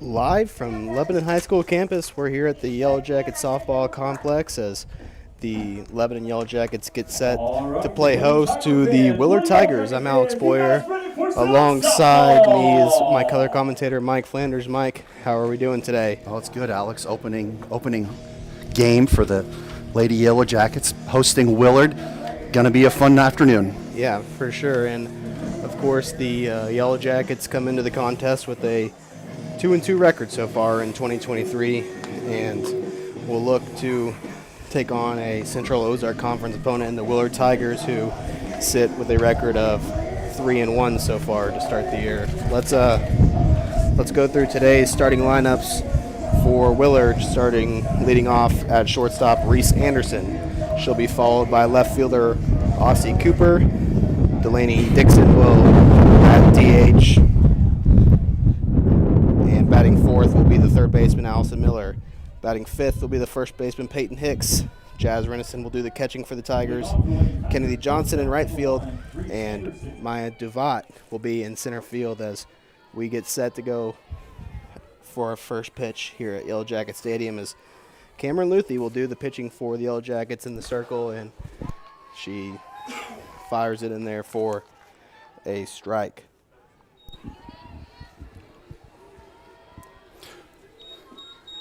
Live from Lebanon High School campus, we're here at the Yellow Jackets softball complex as the Lebanon Yellow Jackets get set to play host to the Willard Tigers. I'm Alex Boyer. Alongside me is my color commentator, Mike Flanders. Mike, how are we doing today? Oh, it's good, Alex. Opening game for the Lady Yellow Jackets hosting Willard. Gonna be a fun afternoon. Yeah, for sure. And of course, the Yellow Jackets come into the contest with a 2-2 record so far in 2023, and will look to take on a Central Ozark Conference opponent in the Willard Tigers, who sit with a record of 3-1 so far to start the year. Let's go through today's starting lineups for Willard. Leading off at shortstop, Reese Anderson. She'll be followed by left fielder Aussie Cooper. Delaney Dixon will at DH. And batting fourth will be the third baseman, Allison Miller. Batting fifth will be the first baseman, Peyton Hicks. Jazz Renison will do the catching for the Tigers. Kennedy Johnson in right field. And Maya Duvat will be in center field as we get set to go for our first pitch here at Yellow Jacket Stadium, as Cameron Luthi will do the pitching for the Yellow Jackets in the circle, and she fires it in there for a strike.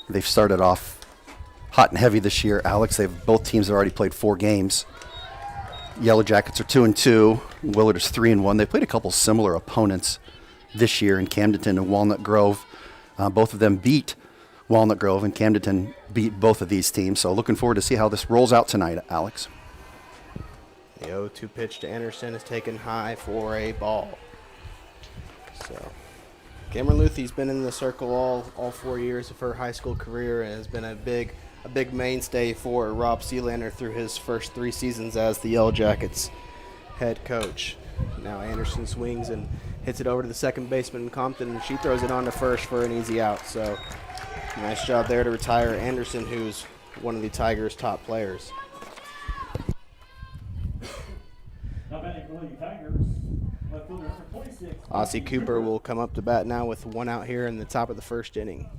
They've started off hot and heavy this year, Alex. Both teams have already played 4 games. Yellow Jackets are 2-2. Willard is 3-1. They played a couple similar opponents this year in Camdenton and Walnut Grove. Both of them beat Walnut Grove, and Camdenton beat both of these teams. So looking forward to see how this rolls out tonight, Alex. The 0-2 pitch to Anderson is taken high for a ball. So Cameron Luthy's been in the circle all 4 years of her high school career and has been a big mainstay for Rob Sealander through his first 3 seasons as the Yellow Jackets head coach. Now Anderson swings and hits it over to the second baseman, Compton, and she throws it on to first for an easy out. So nice job there to retire Anderson, who's one of the Tigers' top players. Aussie Cooper will come up to bat now with 1 out here in the top of the first inning.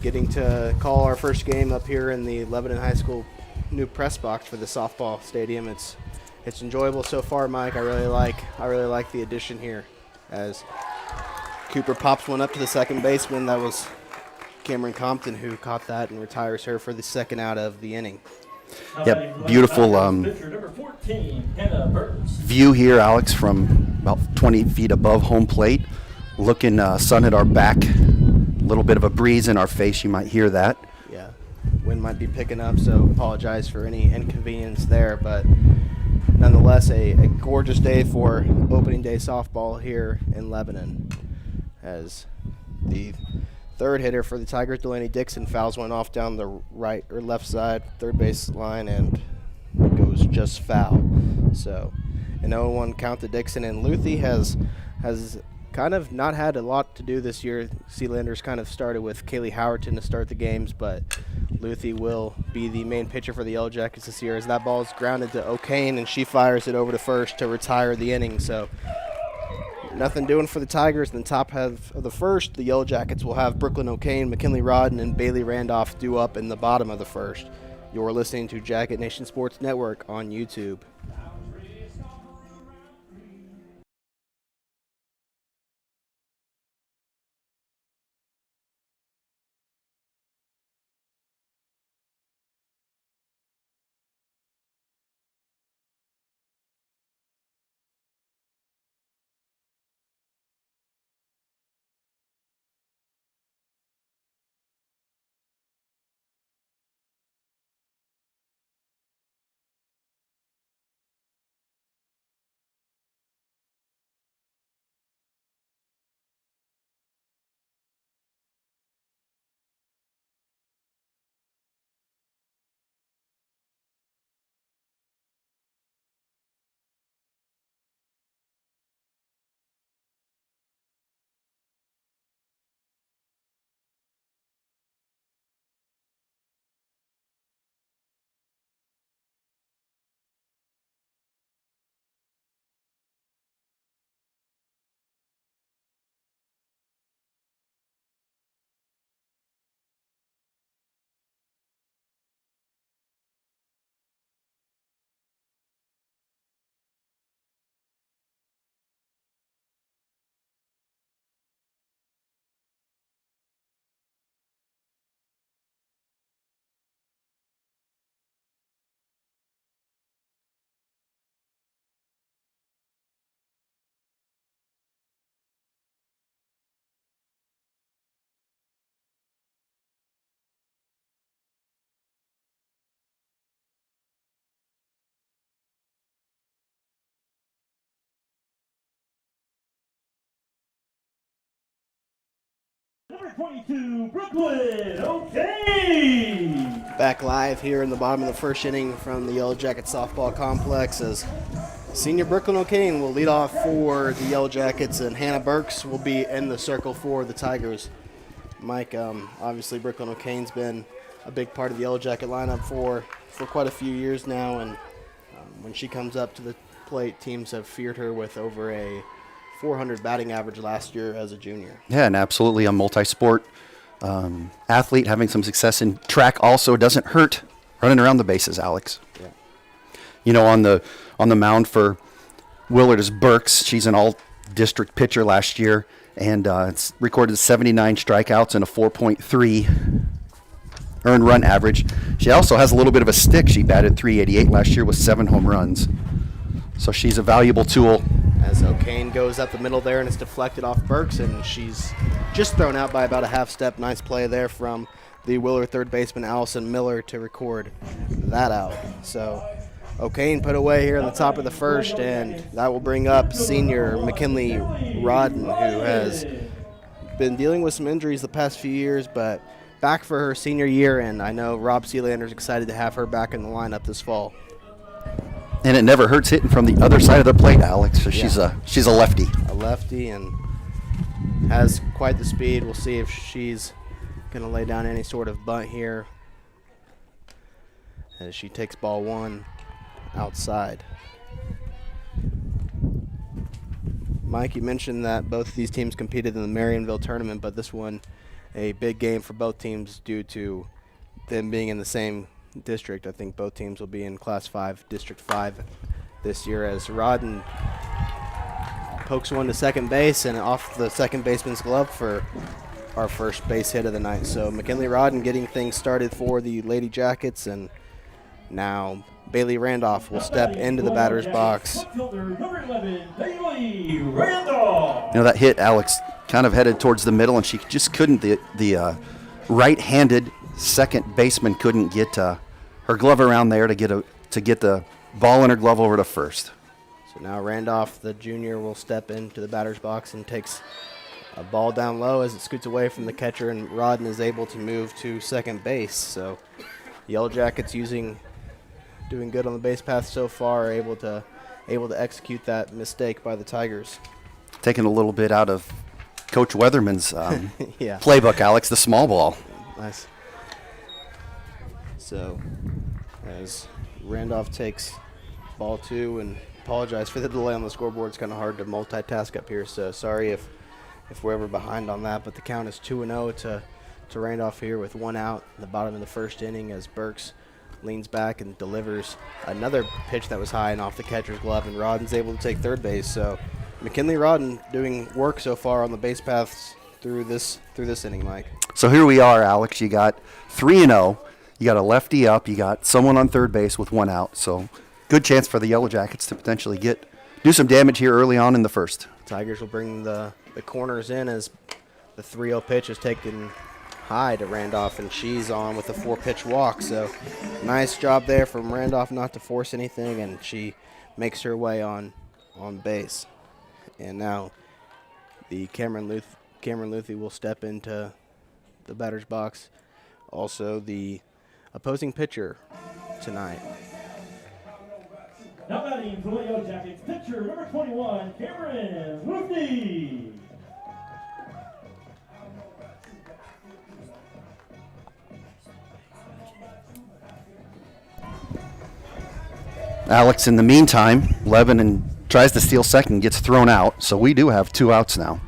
Getting to call our first game up here in the Lebanon High School new press box for the softball stadium. It's enjoyable so far, Mike. I really like the addition here, as Cooper pops one up to the second baseman. That was Cameron Compton who caught that and retires her for the second out of the inning. Yep, beautiful view here, Alex, from about 20 feet above home plate. Looking sun at our back, a little bit of a breeze in our face. You might hear that. Yeah, wind might be picking up, so apologize for any inconvenience there. But nonetheless, a gorgeous day for opening day softball here in Lebanon, as the third hitter for the Tigers, Delaney Dixon, fouls one off down the right or left side, third base line, and it goes just foul. So an 0-1 count to Dixon, and Luthi has kind of not had a lot to do this year. Sealanders kind of started with Kaylee Howerton to start the games, but Luthi will be the main pitcher for the Yellow Jackets this year, as that ball is grounded to O'Kane, and she fires it over to first to retire the inning. So nothing doing for the Tigers. In the top half of the first, the Yellow Jackets will have Brooklyn O'Kane, McKinley Rodden, and Bailey Randolph due up in the bottom of the first. You're listening to Jacket Nation Sports Network on YouTube. Number 22, Brooklyn, okay. Back live here in the bottom of the first inning from the Yellow Jacket softball complex as senior Brooklyn O'Kane will lead off for the Yellow Jackets, and Hannah Burks will be in the circle for the Tigers. Mike, obviously Brooklyn O'Kane's been a big part of the Yellow Jacket lineup for quite a few years now, and when she comes up to the plate, teams have feared her with over a 400 batting average last year as a junior. Yeah, and absolutely a multi-sport athlete, having some success in track also doesn't hurt running around the bases, Alex. Yeah. You know, on the mound for Willard is Burks. She's an all-district pitcher last year, and it's recorded 79 strikeouts and a 4.3 earned run average. She also has a little bit of a stick. She batted .388 last year with 7 home runs. So she's a valuable tool. As O'Kane goes up the middle there, and it's deflected off Burks, and she's just thrown out by about a half step. Nice play there from the Willard third baseman Allison Miller to record that out. So O'Kane put away here in the top of the first, and that will bring up senior McKinley Rodden, who has been dealing with some injuries the past few years, but back for her senior year, and I know Rob Sealander's excited to have her back in the lineup this fall. And it never hurts hitting from the other side of the plate, Alex. So Yeah. she's a lefty. A lefty, and has quite the speed. We'll see if she's going to lay down any sort of bunt here as she takes ball 1 outside. Mike, you mentioned that both of these teams competed in the Marionville tournament, but this one a big game for both teams due to them being in the same district. I think both teams will be in Class 5, District 5 this year, as Rodden pokes one to second base and off the second baseman's glove for our first base hit of the night. So McKinley Rodden getting things started for the Lady Jackets, and now Bailey Randolph will step into the batter's box. Number 11, Bailey Randolph. You know, that hit, Alex, kind of headed towards the middle, and she just couldn't. The right-handed second baseman couldn't get her glove around there to get the ball in her glove over to first. So now Randolph, the junior, will step into the batter's box and takes a ball down low as it scoots away from the catcher, and Rodden is able to move to second base. So Yellow Jackets doing good on the base path so far, able to execute that mistake by the Tigers. Taking a little bit out of Coach Weatherman's Yeah. playbook, Alex, the small ball. Nice. So as Randolph takes ball 2, and apologize for the delay on the scoreboard. It's kind of hard to multitask up here, so sorry if we're ever behind on that. But the count is 2-0 to Randolph here with 1 out in the bottom of the first inning, as Burks leans back and delivers another pitch that was high and off the catcher's glove, and Rodden's able to take third base. So McKinley Rodden doing work so far on the base paths through this inning, Mike. So here we are, Alex. You got 3-0. You got a lefty up. You got someone on third base with 1 out. So good chance for the Yellow Jackets to potentially do some damage here early on in the first. Tigers will bring the corners in as the 3-0 pitch is taken high to Randolph, and she's on with a 4-pitch walk. So nice job there from Randolph not to force anything, and she makes her way on base. And now the Cameron Luthi will step into the batter's box. Also the opposing pitcher tonight. Now batting for the Yellow Jackets, pitcher number 21, Cameron Luthi. Alex, in the meantime, Lebanon tries to steal second, gets thrown out. So we do have 2 outs now.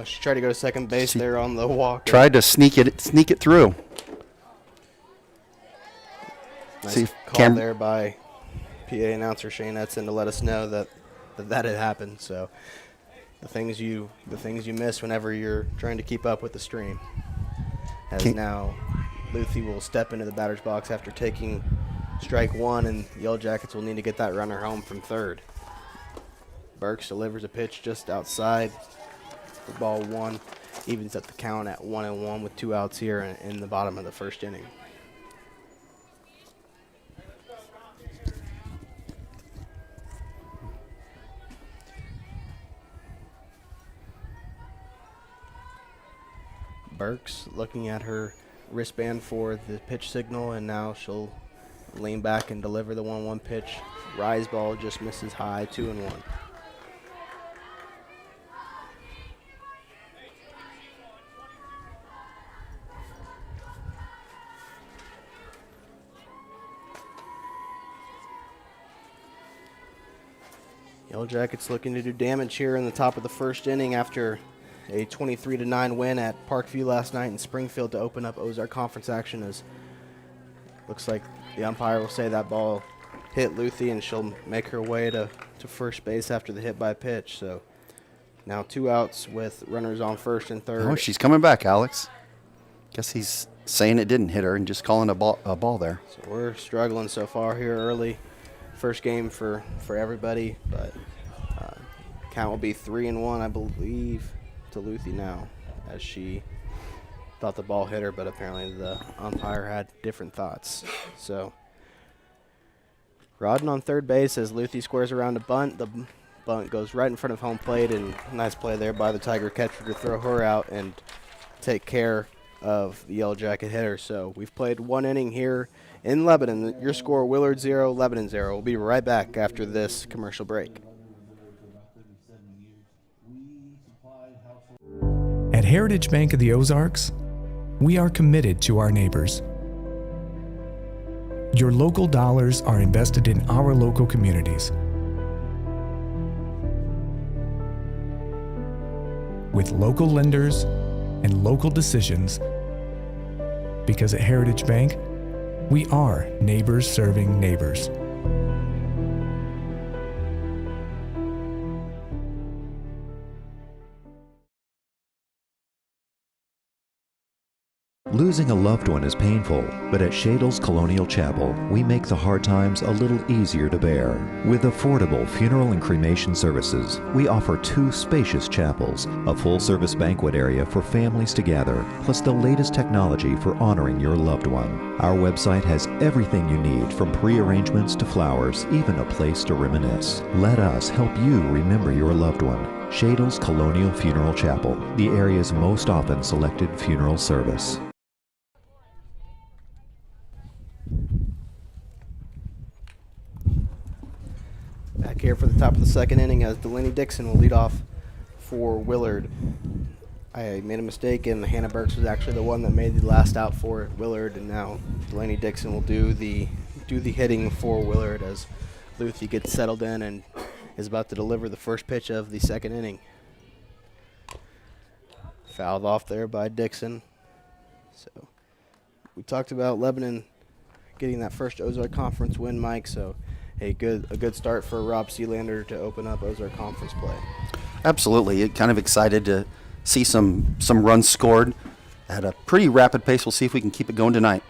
She tried to go to second base there on the walk. Tried to sneak it through. Nice call there by PA announcer Shane Edson to let us know that had happened. So the things you miss whenever you're trying to keep up with the stream. As now Luthi will step into the batter's box after taking strike 1, and Yellow Jackets will need to get that runner home from third. Burks delivers a pitch just outside for ball 1. Evens up the count at 1-1 with 2 outs here in the bottom of the first inning. Burks looking at her wristband for the pitch signal, and now she'll lean back and deliver the 1-1 pitch. Rise ball just misses high, 2-1. Yellow Jackets looking to do damage here in the top of the first inning after a 23-9 win at Parkview last night in Springfield to open up Ozark Conference action. As looks like the umpire will say that ball hit Luthi, and she'll make her way to first base after the hit by pitch. So now 2 outs with runners on first and third. Oh, she's coming back, Alex. Guess he's saying it didn't hit her and just calling a ball there. So we're struggling so far here early. First game for everybody, but count will be 3-1, I believe, to Luthi now, as she thought the ball hit her, but apparently the umpire had different thoughts. So Rodden on third base as Luthi squares around a bunt. The bunt goes right in front of home plate, and nice play there by the Tiger catcher to throw her out and take care of the Yellow Jacket hitter. So we've played 1 inning here in Lebanon. Your score, Willard 0, Lebanon 0. We'll be right back after this commercial break. At Heritage Bank of the Ozarks, we are committed to our neighbors. Your local dollars are invested in our local communities. With local lenders and local decisions, because at Heritage Bank, we are neighbors serving neighbors. Losing a loved one is painful, but at Shadle's Colonial Chapel, we make the hard times a little easier to bear. With affordable funeral and cremation services, we offer 2 spacious chapels, a full-service banquet area for families to gather, plus the latest technology for honoring your loved one. Our website has everything you need, from pre-arrangements to flowers, even a place to reminisce. Let us help you remember your loved one. Shadle's Colonial Funeral Chapel, the area's most often selected funeral service. Back here for the top of the second inning as Delaney Dixon will lead off for Willard. I made a mistake, and Hannah Burks was actually the one that made the last out for Willard, and now Delaney Dixon will do the hitting for Willard as Luthi gets settled in and is about to deliver the first pitch of the second inning. Fouled off there by Dixon. So we talked about Lebanon getting that first Ozark Conference win, Mike, so a good start for Rob Sealander to open up Ozark Conference play. Absolutely. Kind of excited to see some runs scored at a pretty rapid pace. We'll see if we can keep it going tonight.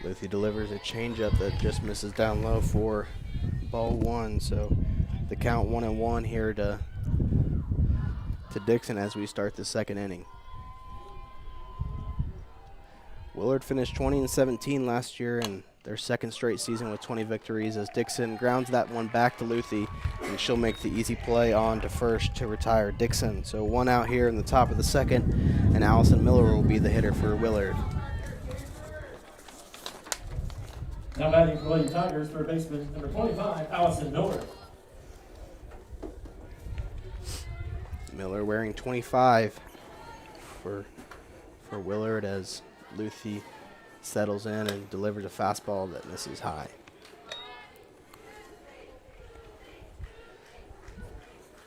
Luthi delivers a changeup that just misses down low for ball 1. So the count 1-1 here to Dixon as we start the second inning. Willard finished 20-17 last year in their second straight season with 20 victories as Dixon grounds that one back to Luthi, and she'll make the easy play on to first to retire Dixon. So 1 out here in the top of the second, and Allison Miller will be the hitter for Willard. Now batting for Lady Tigers, third baseman number 25, Allison Miller. Miller wearing 25 for Willard as Luthi settles in and delivers a fastball that misses high.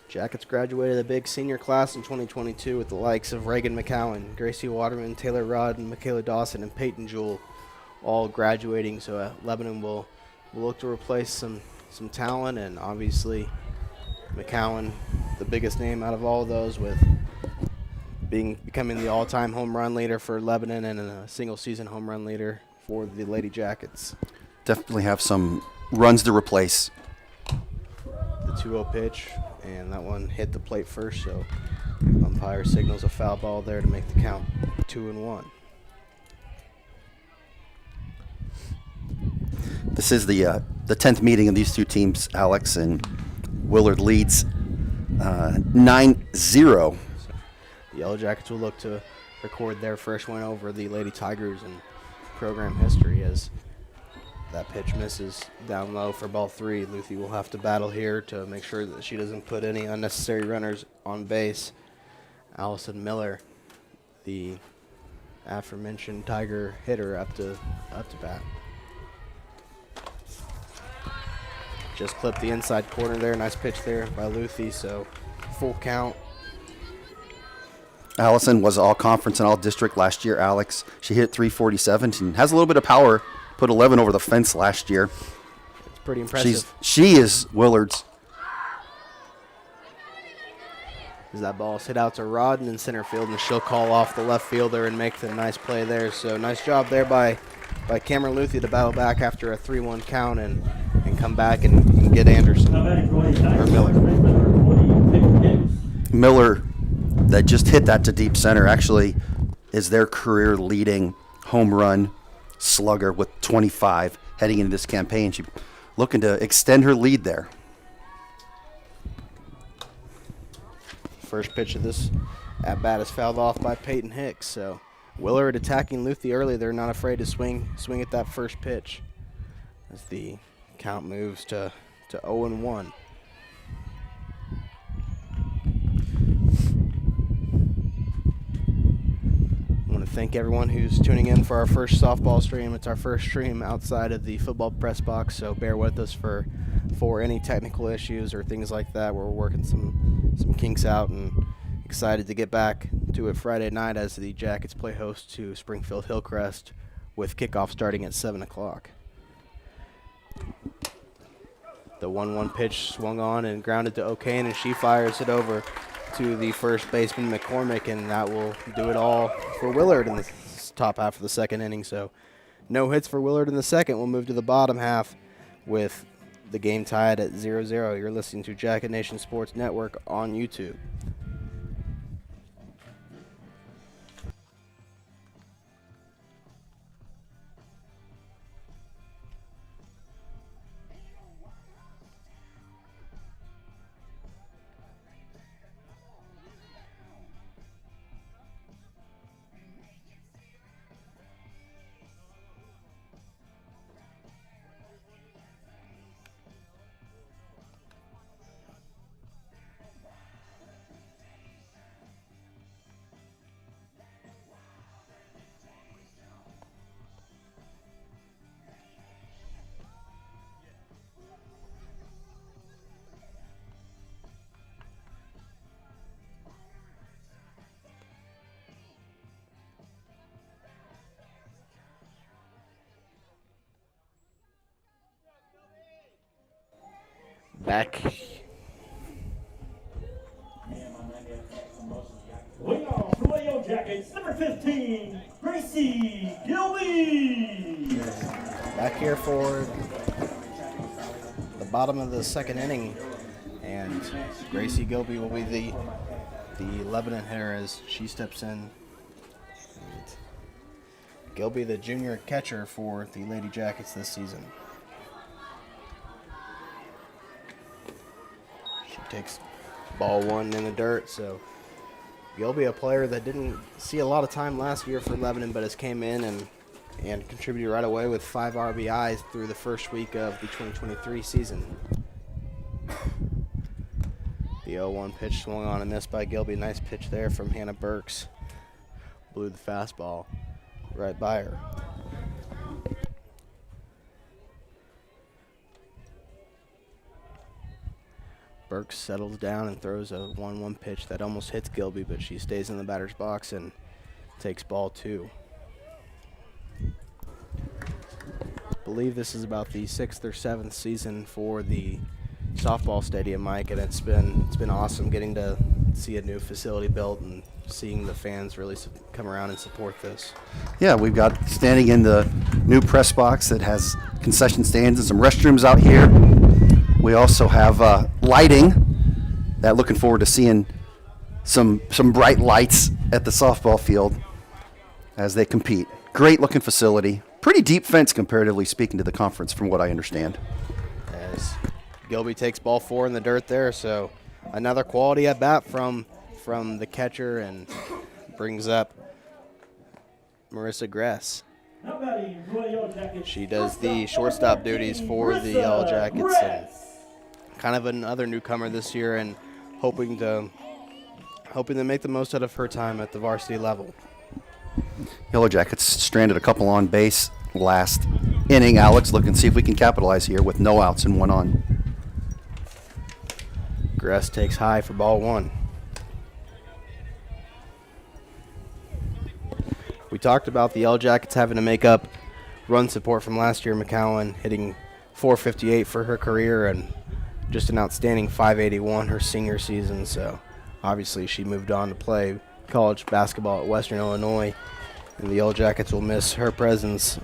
Jackets graduated a big senior class in 2022 with the likes of Reagan McCowan, Gracie Waterman, Taylor Rudd, and Michaela Dawson, and Peyton Jewell all graduating. So Lebanon will look to replace some talent, and obviously McCowan, the biggest name out of all of those, with becoming the all-time home run leader for Lebanon and a single-season home run leader for the Lady Jackets. Definitely have some runs to replace. The 2-0 pitch, and that one hit the plate first, so umpire signals a foul ball there to make the count 2-1. This is the 10th meeting of these two teams, Alex, and Willard leads 9-0. The Yellow Jackets will look to record their first win over the Lady Tigers in program history as that pitch misses down low for ball 3. Luthi will have to battle here to make sure that she doesn't put any unnecessary runners on base. Allison Miller, the aforementioned Tiger hitter, up to bat. Just clipped the inside corner there. Nice pitch there by Luthi, so full count. Allison was all conference and all district last year, Alex. She hit 347 and has a little bit of power. Put 11 over the fence last year. It's pretty impressive. She is Willard's. As that ball is hit out to Rodden in center field, and she'll call off the left fielder and make the nice play there. So nice job there by Cameron Luthi to battle back after a 3-1 count and come back and get Anderson or Miller. Miller, that just hit that to deep center, actually is their career leading home run slugger with 25 heading into this campaign. She's looking to extend her lead there. First pitch of this at bat is fouled off by Peyton Hicks. So Willard attacking Luthi early. They're not afraid to swing at that first pitch as the count moves to 0-1. I want to thank everyone who's tuning in for our first softball stream. It's our first stream outside of the football press box, so bear with us for any technical issues or things like that. We're working some kinks out and excited to get back to it Friday night as the Jackets play host to Springfield Hillcrest with kickoff starting at 7 o'clock. The 1-1 pitch swung on and grounded to O'Kane, and she fires it over to the first baseman McCormick, and that will do it all for Willard in the top half of the second inning. So no hits for Willard in the second. We'll move to the bottom half with the game tied at 0-0. You're listening to Jacket Nation Sports Network on YouTube. Back. Leading off for the Yellow Jackets, number 15, Gracie Gilby. Back here for the bottom of the second inning, and Gracie Gilby will be the Lebanon hitter as she steps in. And Gilby, the junior catcher for the Lady Jackets this season. She takes ball 1 in the dirt, so Gilby, a player that didn't see a lot of time last year for Lebanon, but has came in and contributed right away with 5 RBIs through the first week of the 2023 season. The 0-1 pitch swung on and missed by Gilby. Nice pitch there from Hannah Burks. Blew the fastball right by her. Burks settles down and throws a 1-1 pitch that almost hits Gilby, but she stays in the batter's box and takes ball 2. I believe this is about the 6th or 7th season for the softball stadium, Mike, and it's been awesome getting to see a new facility built and seeing the fans really come around and support this. Yeah, we've got standing in the new press box that has concession stands and some restrooms out here. We also have lighting. That looking forward to seeing some bright lights at the softball field as they compete. Great looking facility. Pretty deep fence comparatively speaking to the conference from what I understand. As Gilby takes ball 4 in the dirt there, so another quality at bat from the catcher, and brings up Marissa Gress. Now batting for the Yellow Jackets. She does the shortstop duties for the Yellow Jackets, and kind of another newcomer this year, and hoping to make the most out of her time at the varsity level. Yellow Jackets stranded a couple on base last inning. Alex, look and see if we can capitalize here with no outs and 1 on. Gress takes high for ball 1. We talked about the Yellow Jackets having to make up run support from last year. McCowan hitting .458 for her career and just an outstanding .581 her senior season. So obviously she moved on to play college basketball at Western Illinois, and the Yellow Jackets will miss her presence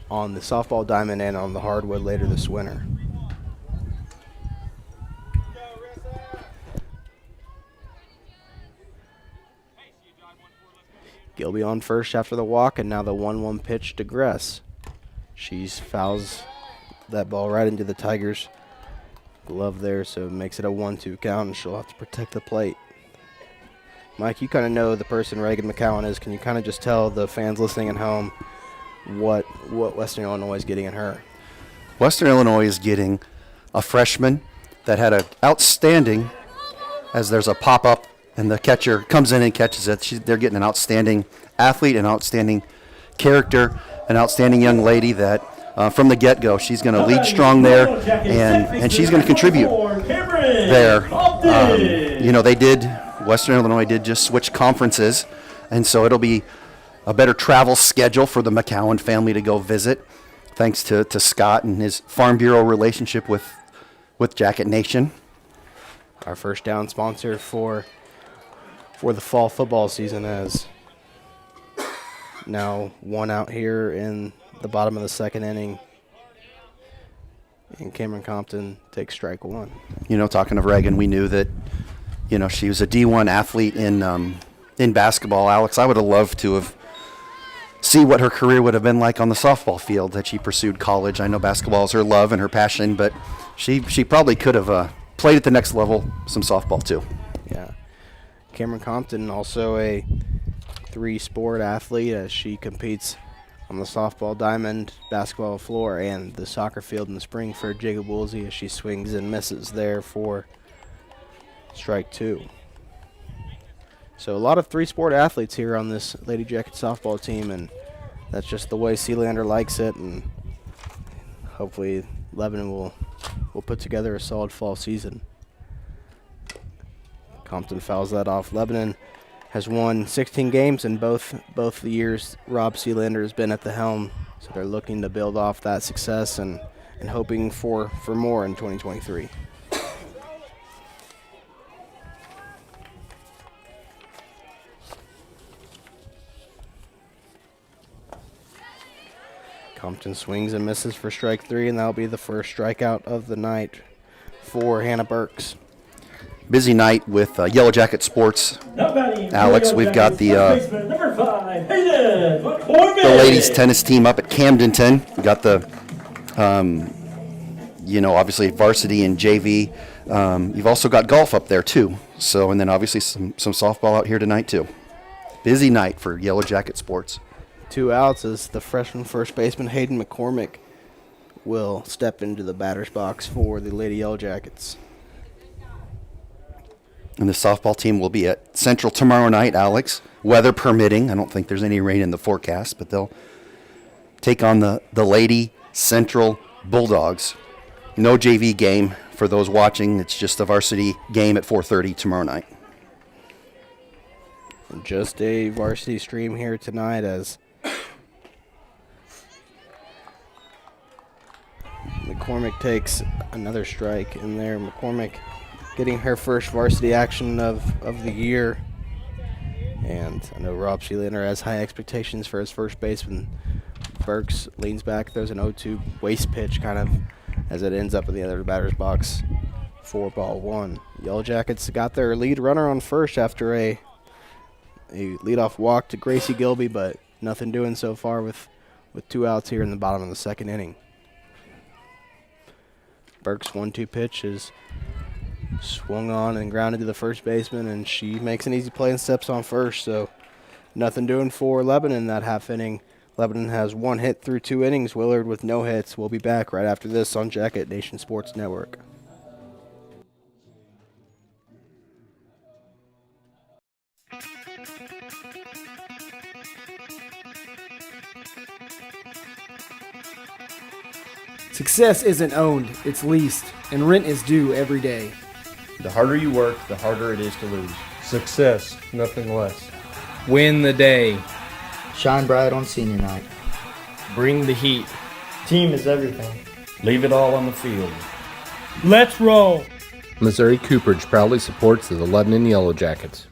on the softball diamond and on the hardwood later this winter. Gilby on first after the walk, and now the 1-1 pitch to Gress. She fouls that ball right into the Tigers' glove there, so it makes it a 1-2 count, and she'll have to protect the plate. Mike, you kind of know the person Reagan McCowan is. Can you kind of just tell the fans listening at home what Western Illinois is getting in her? Western Illinois is getting a freshman that had an outstanding, as there's a pop-up and the catcher comes in and catches it. They're getting an outstanding athlete, an outstanding character, an outstanding young lady that from the get-go, she's going to lead strong there, and she's going to contribute there. Western Illinois did just switch conferences, and so it'll be a better travel schedule for the McCowan family to go visit, thanks to Scott and his Farm Bureau relationship with Jacket Nation. Our first down sponsor for the fall football season has now 1 out here in the bottom of the 2nd inning, and Cameron Compton takes strike 1. Talking of Reagan, we knew that, she was a D1 athlete in basketball. Alex, I would have loved to have see what her career would have been like on the softball field had she pursued college. I know basketball is her love and her passion, but she probably could have played at the next level, some softball too. Yeah. Cameron Compton, also a 3-sport athlete, as she competes on the softball diamond, basketball floor, and the soccer field in the spring for Jacob Woolsey, as she swings and misses there for strike 2. So a lot of 3-sport athletes here on this Lady Jacket softball team, and that's just the way Sealander likes it, and hopefully Lebanon will put together a solid fall season. Compton fouls that off. Lebanon has won 16 games in both the years Rob Sealander has been at the helm, so they're looking to build off that success and hoping for more in 2023. Compton swings and misses for strike 3, and that'll be the first strikeout of the night for Hannah Burks. Busy night with Yellow Jacket Sports. Alex, we've got the ladies tennis team up at Camdenton. We got the, obviously varsity and JV. You've also got golf up there too. So, and then obviously some softball out here tonight too. Busy night for Yellow Jacket Sports. 2 outs as the freshman first baseman Hayden McCormick will step into the batter's box for the Lady Yellow Jackets. And the softball team will be at Central tomorrow night, Alex, weather permitting. I don't think there's any rain in the forecast, but they'll take on the Lady Central Bulldogs. No JV game for those watching. It's just a varsity game at 4:30 tomorrow night. Just a varsity stream here tonight as McCormick takes another strike in there. McCormick getting her first varsity action of the year. And I know Rob Sealander has high expectations for his first baseman. Burks leans back, throws an 0-2 waist pitch kind of as it ends up in the other batter's box for ball 1. Yellow Jackets got their lead runner on first after a leadoff walk to Gracie Gilby, but nothing doing so far with 2 outs here in the bottom of the 2nd inning. Burks' 1-2 pitch is Swung on and grounded to the first baseman, and she makes an easy play and steps on first. So nothing doing for Lebanon in that half inning. Lebanon has 1 hit through 2 innings. Willard with no hits. We'll be back right after this on Jacket Nation Sports Network. Success isn't owned, it's leased, and rent is due every day. The harder you work, the harder it is to lose. Success, nothing less. Win the day. Shine bright on senior night. Bring the heat. Team is everything. Leave it all on the field. Let's roll. Missouri Cooperage proudly supports the Lebanon Yellow Jackets.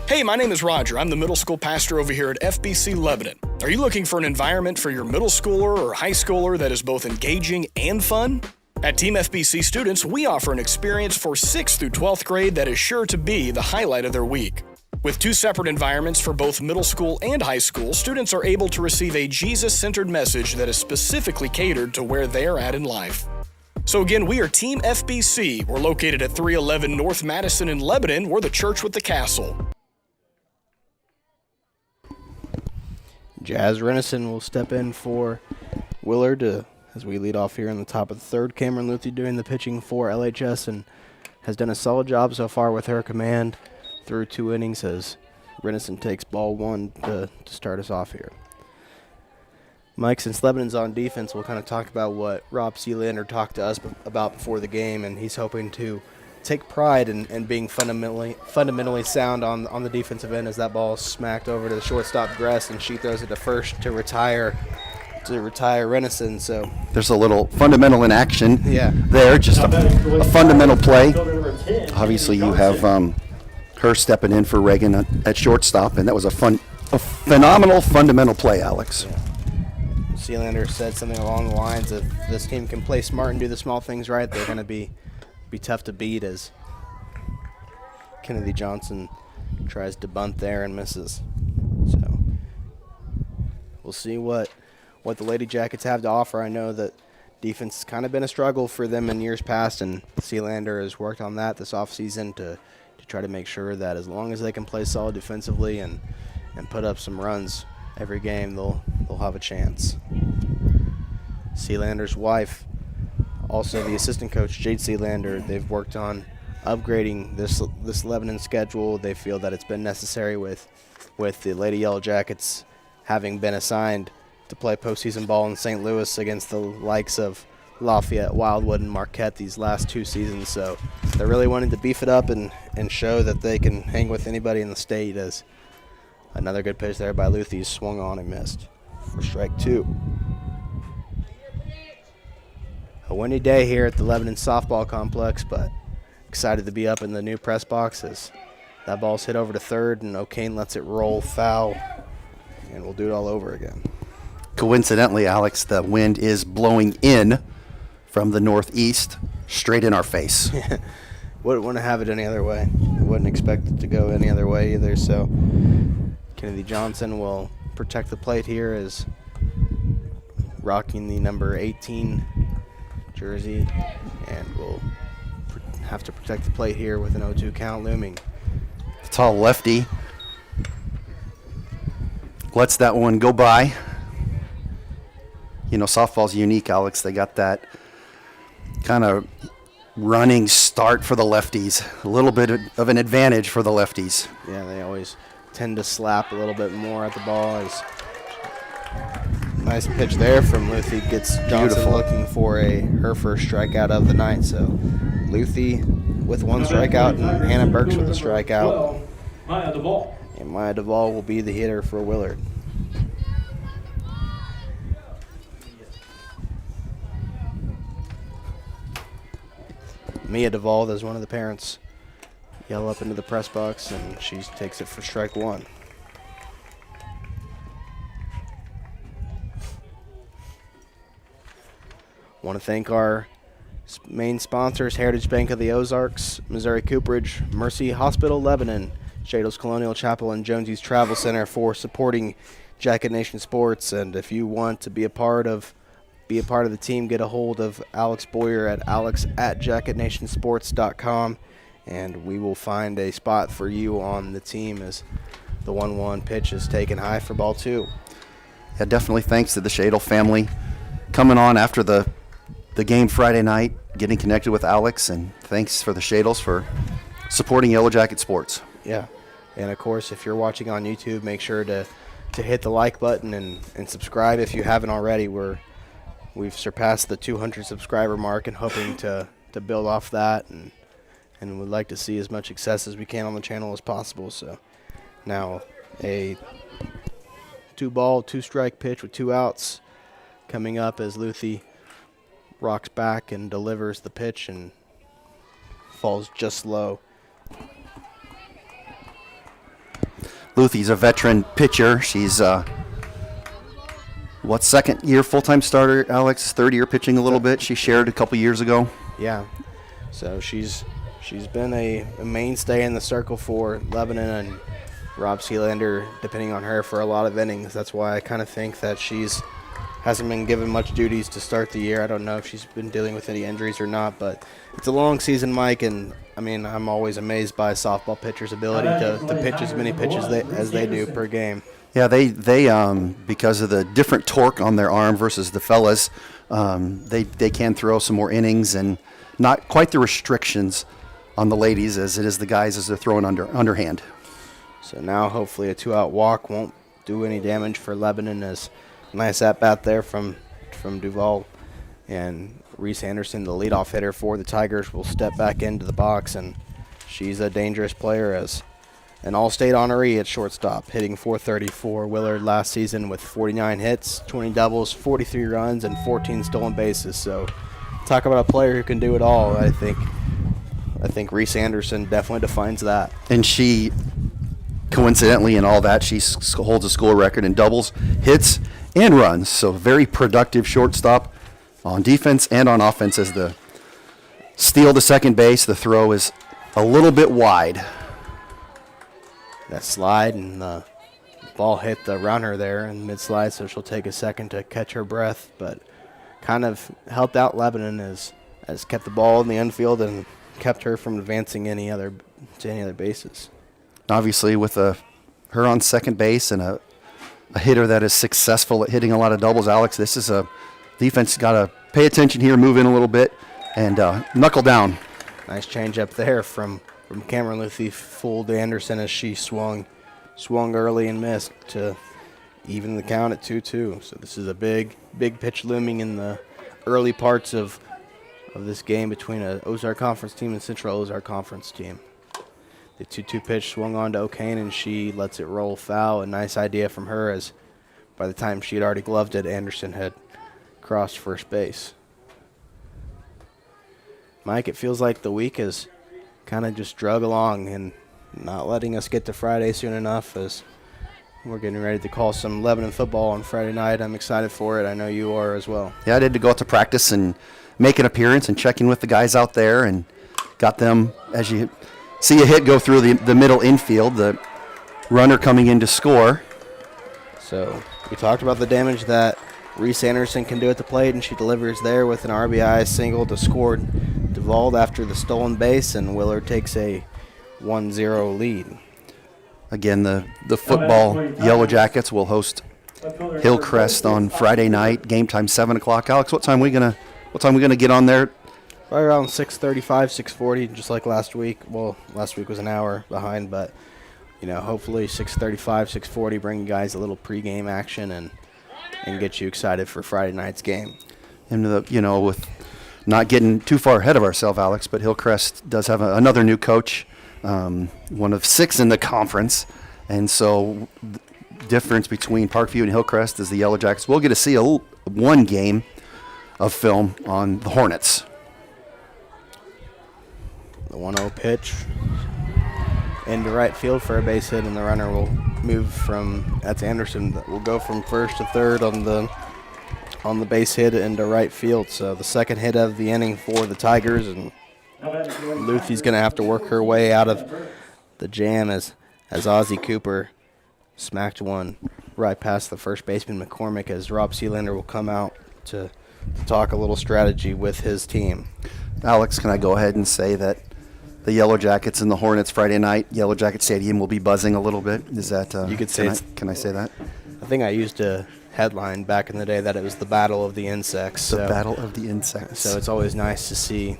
Hey, my name is Roger. I'm the middle school pastor over here at FBC Lebanon. Are you looking for an environment for your middle schooler or high schooler that is both engaging and fun? At Team FBC students, we offer an experience for 6th through 12th grade that is sure to be the highlight of their week. With 2 separate environments for both middle school and high school, students are able to receive a Jesus-centered message that is specifically catered to where they are at in life. So again, we are Team FBC. We're located at 311 North Madison in Lebanon. We're the church with the castle. Jazz Renison will step in for Willard as we lead off here in the top of the third. Cameron Luthi doing the pitching for LHS and has done a solid job so far with her command through 2 innings as Renison takes ball 1 to start us off here. Mike, since Lebanon's on defense, we'll kind of talk about what Rob Sealander talked to us about before the game, and he's hoping to take pride in being fundamentally sound on the defensive end as that ball is smacked over to the shortstop Gress, and she throws it to first to retire Renison. So There's a little fundamental in action Yeah. there, just a fundamental play. Obviously, you have her stepping in for Reagan at shortstop, and that was a phenomenal fundamental play, Alex. Yeah. Sealander said something along the lines of this team can play smart and do the small things right. They're going to be tough to beat as Kennedy Johnson tries to bunt there and misses. So we'll see what the Lady Jackets have to offer. I know that defense has kind of been a struggle for them in years past, and Sealander has worked on that this offseason to try to make sure that as long as they can play solid defensively and put up some runs every game, they'll have a chance. Sealander's wife, also the assistant coach, Jade Sealander, they've worked on upgrading this Lebanon schedule. They feel that it's been necessary with the Lady Yellow Jackets having been assigned to play postseason ball in St. Louis against the likes of Lafayette, Wildwood, and Marquette these last 2 seasons. So they're really wanting to beef it up and show that they can hang with anybody in the state, as another good pitch there by Luthi swung on and missed for strike 2. A windy day here at the Lebanon softball complex, but excited to be up in the new press boxes. That ball's hit over to third, and O'Kane lets it roll foul, and we'll do it all over again. Coincidentally, Alex, the wind is blowing in from the northeast, straight in our face. Wouldn't want to have it any other way. I wouldn't expect it to go any other way either, so Kennedy Johnson will protect the plate here as rocking the number 18 jersey, and will have to protect the plate here with an 0-2 count looming. The tall lefty lets that one go by. You know, softball's unique, Alex. They got that kind of running start for the lefties, a little bit of an advantage for the lefties. Yeah, they always tend to slap a little bit more at the ball. As nice pitch there from Luthi gets Johnson Beautiful. looking for her first strikeout of the night. So Luthi with 1 strikeout and Hannah Burks with a strikeout. Maya Duvall. And Maya Duvall will be the hitter for Willard. Mia Duvall, as one of the parents, yell up into the press box, and she takes it for strike 1. Want to thank our main sponsors, Heritage Bank of the Ozarks, Missouri Cooperage, Mercy Hospital Lebanon, Shadles Colonial Chapel, and Jonesy's Travel Center for supporting Jacket Nation Sports. And if you want to be a part of be a part of the team, get a hold of Alex Boyer at alex@jacketnationsports.com, and we will find a spot for you on the team as the 1-1 pitch is taken high for ball 2. Yeah, definitely thanks to the Shadle family coming on after the game Friday night, getting connected with Alex, and thanks for the Shadles for supporting Yellow Jacket Sports. Yeah, and of course, if you're watching on YouTube, make sure to hit the like button and subscribe if you haven't already. We've surpassed the 200 subscriber mark and hoping to build off that, and would like to see as much success as we can on the channel as possible. So now a 2-ball, 2-strike pitch with 2 outs coming up as Luthi rocks back and delivers the pitch and falls just low. Luthi's a veteran pitcher. She's second year full-time starter, Alex? Third year pitching a little bit. She shared a couple years ago. Yeah, so she's been a mainstay in the circle for Lebanon and Rob Sealander, depending on her, for a lot of innings. That's why I kind of think that hasn't been given much duties to start the year. I don't know if she's been dealing with any injuries or not, but it's a long season, Mike, and I mean, I'm always amazed by a softball pitcher's ability to pitch as many pitches as they do per game. Yeah, they because of the different torque on their arm versus the fellas, they can throw some more innings and not quite the restrictions on the ladies as it is the guys as they're throwing underhand. So now hopefully a 2-out walk won't do any damage for Lebanon. As nice at-bat there from Duval. And Reese Anderson, the leadoff hitter for the Tigers, will step back into the box, and she's a dangerous player as an all-state honoree at shortstop, hitting .434. Willard last season with 49 hits, 20 doubles, 43 runs, and 14 stolen bases. So talk about a player who can do it all. I think Reese Anderson definitely defines that. And she, coincidentally in all that, she holds a school record in doubles, hits, and runs. So very productive shortstop on defense and on offense as the steal to second base. The throw is a little bit wide. That slide, and the ball hit the runner there in mid-slide, so she'll take a second to catch her breath, but kind of helped out Lebanon as kept the ball in the infield and kept her from advancing to any other bases. Obviously, with her on second base and a hitter that is successful at hitting a lot of doubles, Alex, this is a defense got to pay attention here, move in a little bit, and knuckle down. Nice change up there from Cameron Luthi, fooled Anderson as she swung early and missed to even the count at 2-2. So this is a big pitch looming in the early parts of this game between an Ozark Conference team and Central Ozark Conference team. The 2-2 pitch swung on to O'Kane, and she lets it roll foul. A nice idea from her, as by the time she had already gloved it, Anderson had crossed first base. Mike, it feels like the week has kind of just drug along and not letting us get to Friday soon enough, as we're getting ready to call some Lebanon football on Friday night. I'm excited for it. I know you are as well. Yeah, I did to go out to practice and make an appearance and check in with the guys out there, and got them, as you see a hit go through the middle infield, the runner coming in to score. So we talked about the damage that Reese Anderson can do at the plate, and she delivers there with an RBI single to score Duval after the stolen base, and Willard takes a 1-0 lead. Again, the football Yellow Jackets will host Hillcrest on Friday night. Game time 7 o'clock. Alex, what time we gonna get on there? Right around 6:35, 6:40, just like last week. Well, last week was an hour behind, but hopefully 6:35, 6:40 bring you guys a little pregame action and get you excited for Friday night's game. And with not getting too far ahead of ourselves, Alex, but Hillcrest does have another new coach, one of 6 in the conference, and so the difference between Parkview and Hillcrest is the Yellow Jackets will get to see one game of film on the Hornets. The 1-0 pitch into right field for a base hit, and the runner will move that's Anderson, that will go from first to third on the base hit into right field. So the second hit of the inning for the Tigers, and Luthi's going to have to work her way out of the jam as Ozzie Cooper smacked one right past the first baseman McCormick, as Rob Sealander will come out to to talk a little strategy with his team. Alex, can I go ahead and say that the Yellow Jackets and the Hornets Friday night, Yellow Jacket Stadium will be buzzing a little bit? Is that You could say can I say that? I think I used a headline back in the day that it was the Battle of the Insects. The Battle of the Insects. So it's always nice to see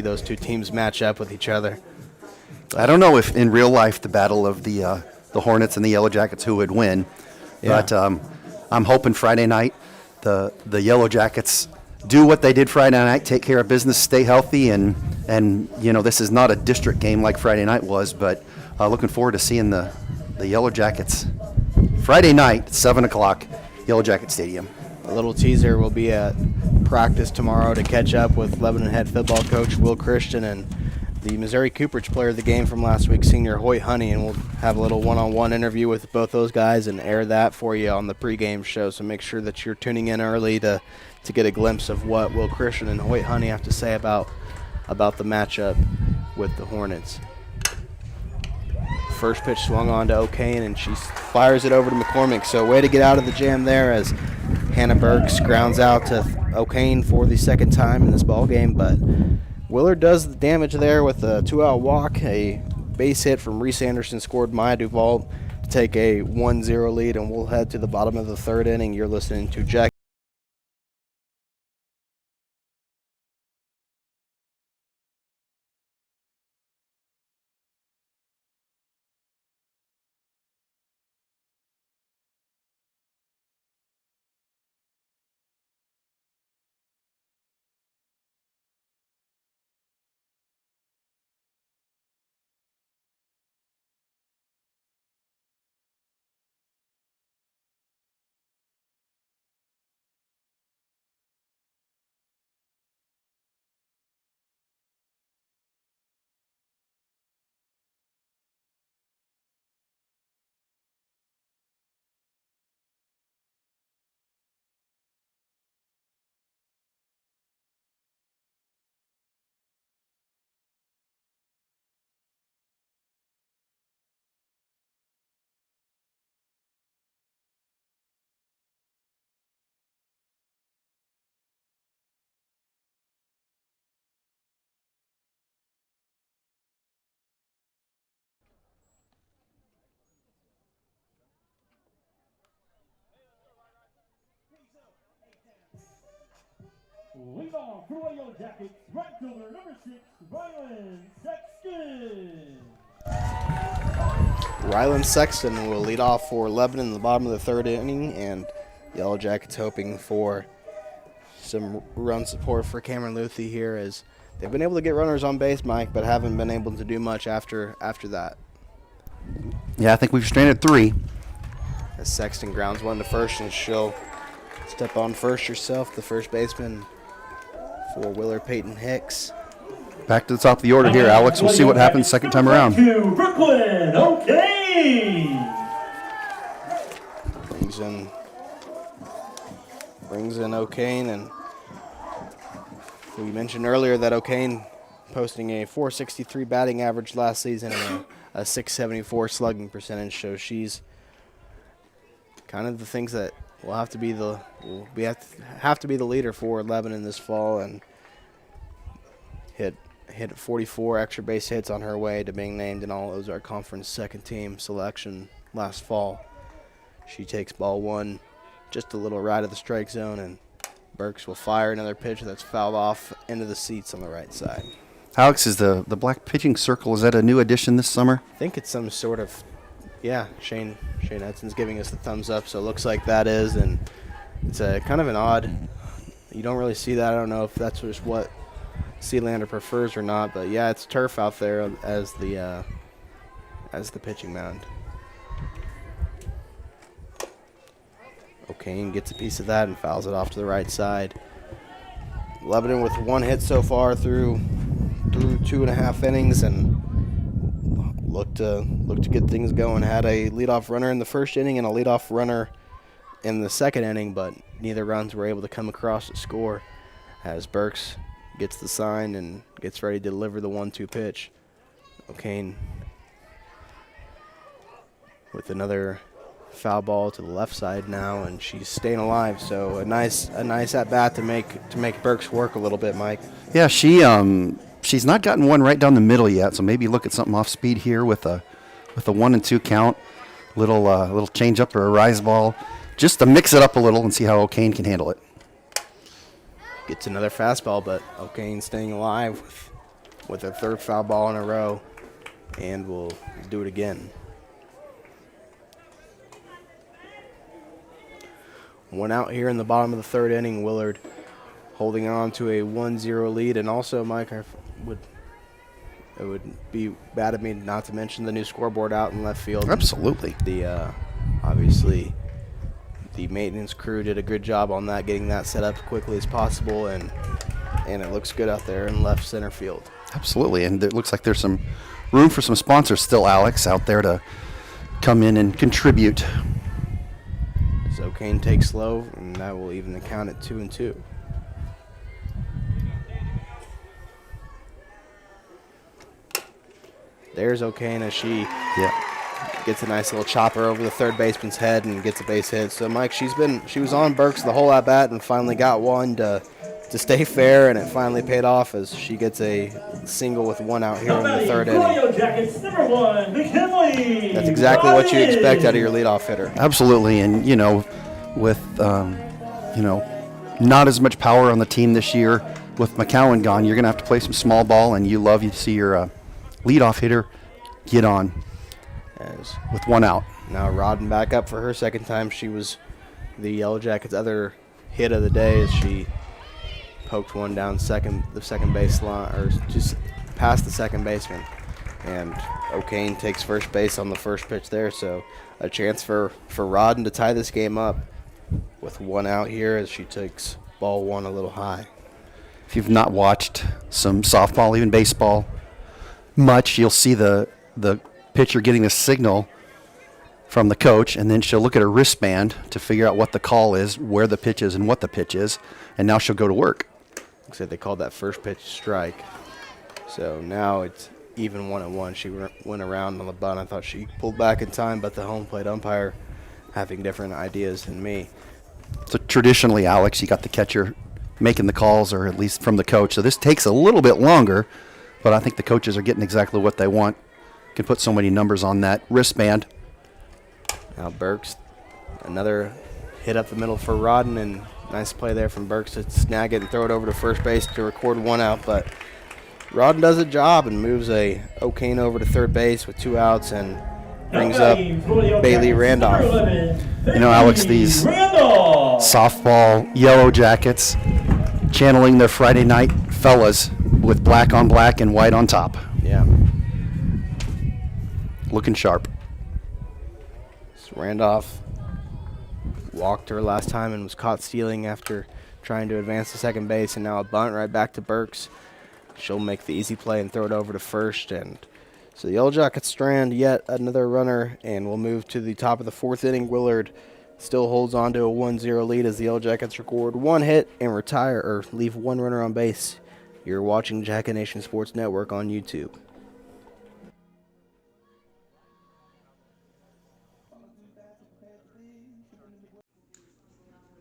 those two teams match up with each other. I don't know if in real life the battle of the Hornets and the Yellow Jackets who would win, but I'm hoping Friday night the Yellow Jackets do what they did Friday night, take care of business, stay healthy, and this is not a district game like Friday night was, but looking forward to seeing the Yellow Jackets Friday night, 7 o'clock, Yellow Jacket Stadium. A little teaser, we'll be at practice tomorrow to catch up with Lebanon head football coach Will Christian and the Missouri Cooperage player of the game from last week, senior Hoyt Honey, and we'll have a little one-on-one interview with both those guys and air that for you on the pregame show. So make sure that you're tuning in early to get a glimpse of what Will Christian and Hoyt Honey have to say about the matchup with the Hornets. First pitch swung on to O'Kane, and she fires it over to McCormick. So way to get out of the jam there as Hannah Burks grounds out to O'Kane for the second time in this ball game, but Willard does the damage there with a 2-out walk. A base hit from Reese Anderson scored Maya Duvall to take a 1-0 lead, and we'll head to the bottom of the third inning. You're listening to Jack. Lead off for the Yellow Jackets, right fielder number 6, Rylan Sexton. Rylan Sexton will lead off for Lebanon in the bottom of the third inning, and Yellow Jackets hoping for some run support for Cameron Luthi here, as they've been able to get runners on base, Mike, but haven't been able to do much after that. Yeah, I think we've stranded 3. As Sexton grounds one to first, and she'll step on first herself, the first baseman for Willard Peyton Hicks. Back to the top of the order here, Alex. We'll see what happens second time around. To Brooklyn, okay. Brings in O'Kane, and we mentioned earlier that O'Kane posting a .463 batting average last season and a .674 slugging percentage, so she's kind of the things that will have to be the leader for Lebanon this fall, and hit 44 extra base hits on her way to being named in All Ozark Conference second team selection last fall. She takes ball one just a little right of the strike zone, and Burks will fire another pitch that's fouled off into the seats on the right side. Alex, is the black pitching circle, is that a new addition this summer? I think it's some sort of, Shane Hudson's giving us the thumbs up, so it looks like that is, and it's a kind of an odd, you don't really see that. I don't know if that's just what Sealander prefers or not, but yeah, it's turf out there as the pitching mound. O'Kane gets a piece of that and fouls it off to the right side. Lebanon with one hit so far through 2.5 innings, and looked to get things going. Had a leadoff runner in the first inning and a leadoff runner in the second inning, but neither runs were able to come across to score as Burks gets the sign and gets ready to deliver the 1-2 pitch. O'Kane with another foul ball to the left side now, and she's staying alive. So a nice at bat to make Burks work a little bit, Mike. Yeah, she's not gotten one right down the middle yet, so maybe look at something off speed here with a 1-2 count, little change up or a rise ball, just to mix it up a little and see how O'Kane can handle it. Gets another fastball, but O'Kane staying alive with her third foul ball in a row, and will do it again. One out here in the bottom of the third inning. Willard holding on to a 1-0 lead, and also, Mike, it would be bad of me not to mention the new scoreboard out in left field. Absolutely. Obviously, the maintenance crew did a good job on that, getting that set up as quickly as possible, and it looks good out there in left center field. Absolutely, and it looks like there's some room for some sponsors still, Alex, out there to come in and contribute. So Kane takes low, and that will even the count at 2-2. There's O'Kane as she gets a nice little chopper over the third baseman's head and gets a base hit. So Mike, she was on Burks the whole at bat and finally got one to stay fair, and it finally paid off as she gets a single with one out here in the third inning. That's exactly what you expect out of your leadoff hitter. Absolutely, and with not as much power on the team this year with McCowan gone, you're going to have to play some small ball, and you love to see your leadoff hitter get on with one out. Now Rodden back up for her second time. She was the Yellow Jackets' other hit of the day as she poked one down the second base line, or just past the second baseman. And O'Kane takes first base on the first pitch there, so a chance for Rodden to tie this game up with one out here as she takes ball one a little high. If you've not watched some softball, even baseball, much, you'll see the pitcher getting a signal from the coach, and then she'll look at her wristband to figure out what the call is, where the pitch is, and what the pitch is, and now she'll go to work. Like I said, they called that first pitch strike. So now it's even 1-1. She went around on the bunt. I thought she pulled back in time, but the home plate umpire having different ideas than me. So traditionally, Alex, you got the catcher making the calls, or at least from the coach. So this takes a little bit longer, but I think the coaches are getting exactly what they want. Can put so many numbers on that wristband. Now Burks, another hit up the middle for Rodden, and nice play there from Burks to snag it and throw it over to first base to record one out. But Rodden does a job and moves O'Kane over to third base with 2 outs and brings up Bailey Randolph. Alex, these softball Yellow Jackets channeling their Friday night fellas with black on black and white on top. Yeah. Looking sharp. So Randolph walked her last time and was caught stealing after trying to advance to second base, and now a bunt right back to Burks. She'll make the easy play and throw it over to first, and so the Yellow Jackets strand yet another runner, and we'll move to the top of the fourth inning. Willard still holds on to a 1-0 lead as the Yellow Jackets record one hit and leave one runner on base. You're watching Jacket Nation Sports Network on YouTube.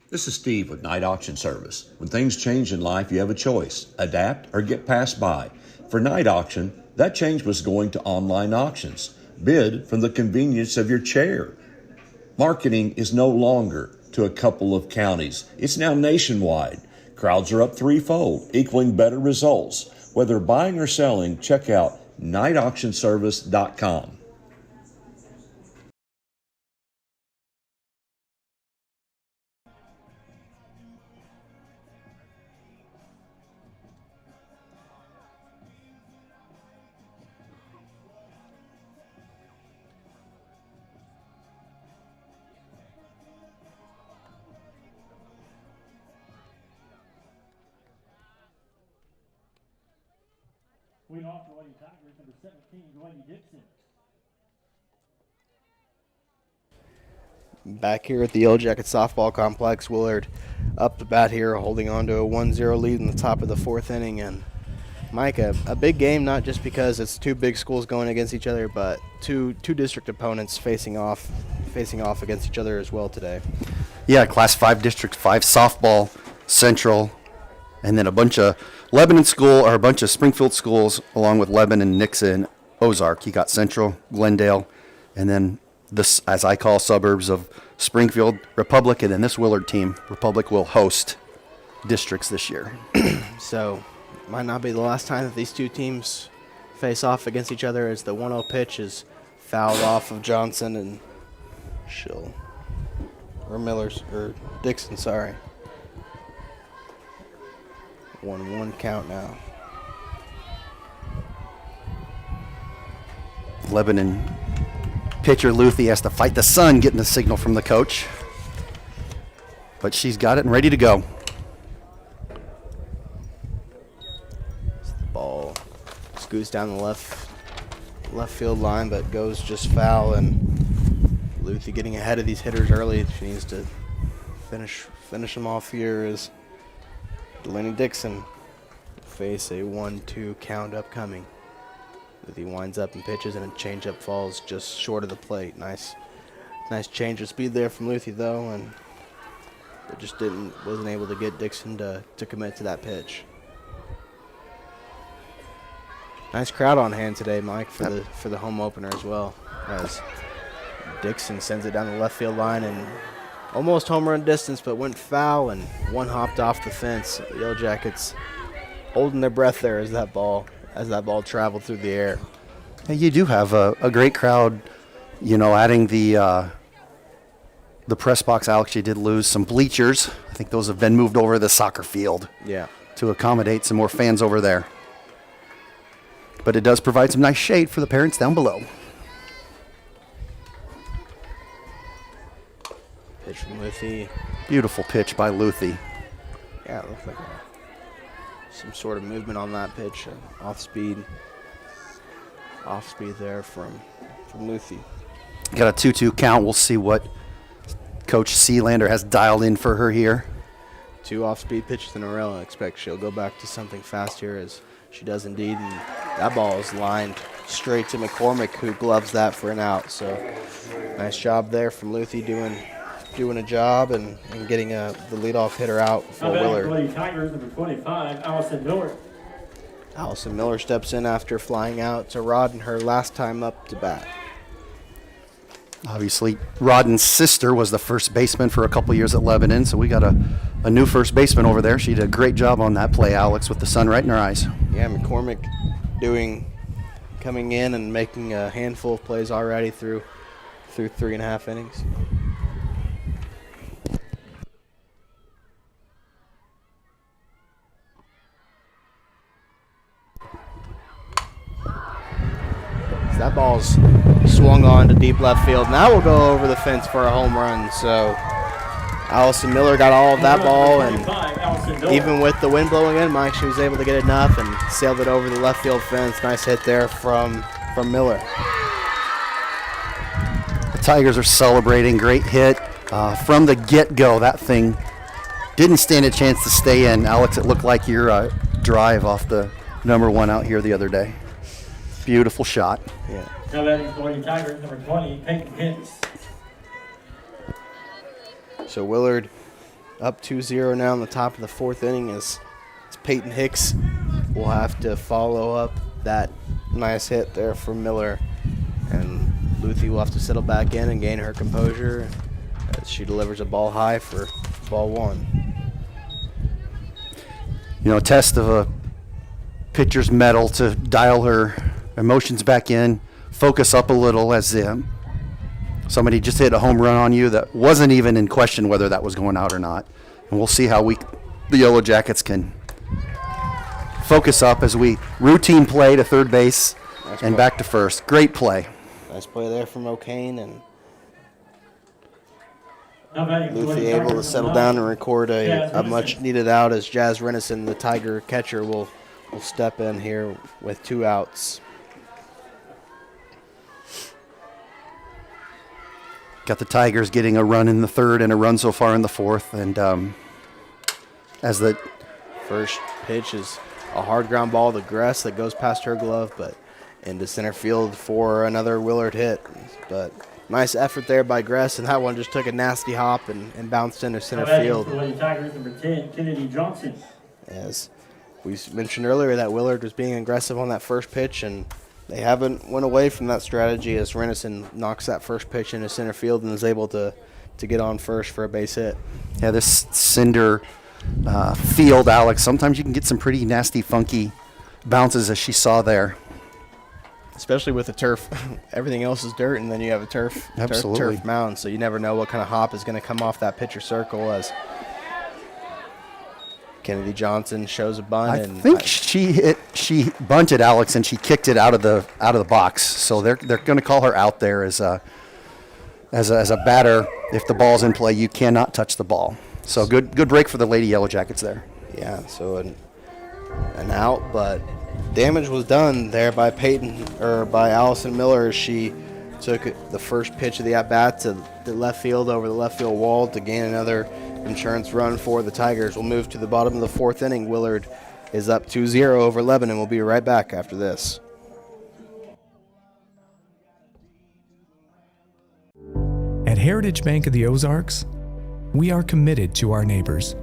This is Steve with Night Auction Service. When things change in life, you have a choice: adapt or get passed by. For Night Auction, that change was going to online auctions. Bid from the convenience of your chair. Marketing is no longer to a couple of counties. It's now nationwide. Crowds are up threefold, equaling better results. Whether buying or selling, check out nightauctionservice.com. Lead off for Lady Tigers, number 17, Lady Dixon. Back here at the Yellow Jackets softball complex, Willard up the bat here, holding on to a 1-0 lead in the top of the fourth inning. And Mike, a big game, not just because it's two big schools going against each other, but two district opponents facing off facing off against each other as well today. Yeah, Class 5 District 5 softball, Central, and then a bunch of Lebanon school, or a bunch of Springfield schools, along with Lebanon, Nixon, Ozark. You got Central, Glendale, and then this, as I call, suburbs of Springfield, Republic, and then this Willard team. Republic will host districts this year. So, might not be the last time that these two teams face off against each other, as the 1-0 pitch is fouled off of Johnson and Dixon, sorry. 1-1 count now. Lebanon pitcher Luthi has to fight the sun getting a signal from the coach. But she's got it and ready to go. The ball scoots down the left field line, but goes just foul, and Luthi getting ahead of these hitters early. She needs to finish them off here as Delaney Dixon face a 1-2 count upcoming. Luthi winds up and pitches, and a changeup falls just short of the plate. Nice change of speed there from Luthi, though, and it just wasn't able to get Dixon to commit to that pitch. Nice crowd on hand today, Mike, for the home opener as well, as Dixon sends it down the left field line and almost home run distance, but went foul and one hopped off the fence. The Yellow Jackets holding their breath there as that ball traveled through the air. Yeah, you do have a great crowd, adding the press box. Alex, you did lose some bleachers. I think those have been moved over to the soccer field. Yeah. To accommodate some more fans over there. But it does provide some nice shade for the parents down below. Pitch from Luthi. Beautiful pitch by Luthi. Yeah, it looked like some sort of movement on that pitch. Off speed there from Luthi. Got a 2-2 count. We'll see what Coach Sealander has dialed in for her here. 2 off-speed pitches in a row. I expect she'll go back to something fast here, as she does indeed. And that ball is lined straight to McCormick, who gloves that for an out. So nice job there from Luthi doing a job and getting the leadoff hitter out for Willard. Tigers, number 25, Allison Miller. Allison Miller steps in after flying out to Rodden her last time up to bat. Obviously, Rodden's sister was the first baseman for a couple years at Lebanon, so we got a new first baseman over there. She did a great job on that play, Alex, with the sun right in her eyes. Yeah, McCormick coming in and making a handful of plays already through 3.5 innings. That ball's swung on to deep left field. Now we'll go over the fence for a home run. So Allison Miller got all of that ball, and even with the wind blowing in, Mike, she was able to get enough and sailed it over the left field fence. Nice hit there from Miller. The Tigers are celebrating. Great hit. From the get-go, that thing didn't stand a chance to stay in. Alex, it looked like your drive off the number 1 out here the other day. Beautiful shot. Yeah. Now batting for the Tigers, number 20, Peyton Hicks. So Willard up 2-0 now in the top of the 4th inning as Peyton Hicks will have to follow up that nice hit there from Miller. And Luthi will have to settle back in and gain her composure as she delivers a ball high for ball 1. A test of a pitcher's mettle to dial her emotions back in, focus up a little as somebody just hit a home run on you that wasn't even in question whether that was going out or not. And we'll see how the Yellow Jackets can focus up as we routine play to third base and back to first. Great play. Nice play there from O'Kane, and Luthi able to settle down and record a much needed out as Jazz Rennison, the Tiger catcher, will step in here with 2 outs. Got the Tigers getting a run in the 3rd and a run so far in the 4th. And as the first pitch is a hard ground ball to Gress that goes past her glove, but into center field for another Willard hit. But nice effort there by Gress, and that one just took a nasty hop and bounced into center field. For the Tigers, number 10, Kennedy Johnson. As we mentioned earlier, that Willard was being aggressive on that first pitch, and they haven't went away from that strategy as Renison knocks that first pitch into center field and is able to get on first for a base hit. Yeah, this cinder field, Alex, sometimes you can get some pretty nasty, funky bounces, as she saw there. Especially with the turf. Everything else is dirt, and then you have a turf mound, so you never know what kind of hop is going to come off that pitcher circle. As Kennedy Johnson shows a bunt. I think she bunted, Alex, and she kicked it out of the box. So they're going to call her out there as a batter. If the ball's in play, you cannot touch the ball. So good break for the Lady Yellow Jackets there. Yeah, so an out, but damage was done there by Allison Miller as she took the first pitch of the at-bat to the left field over the left field wall to gain another insurance run for the Tigers. We'll move to the bottom of the fourth inning. Willard is up 2-0 over Lebanon. We'll be right back after this. At Heritage Bank of the Ozarks, we are committed to our neighbors.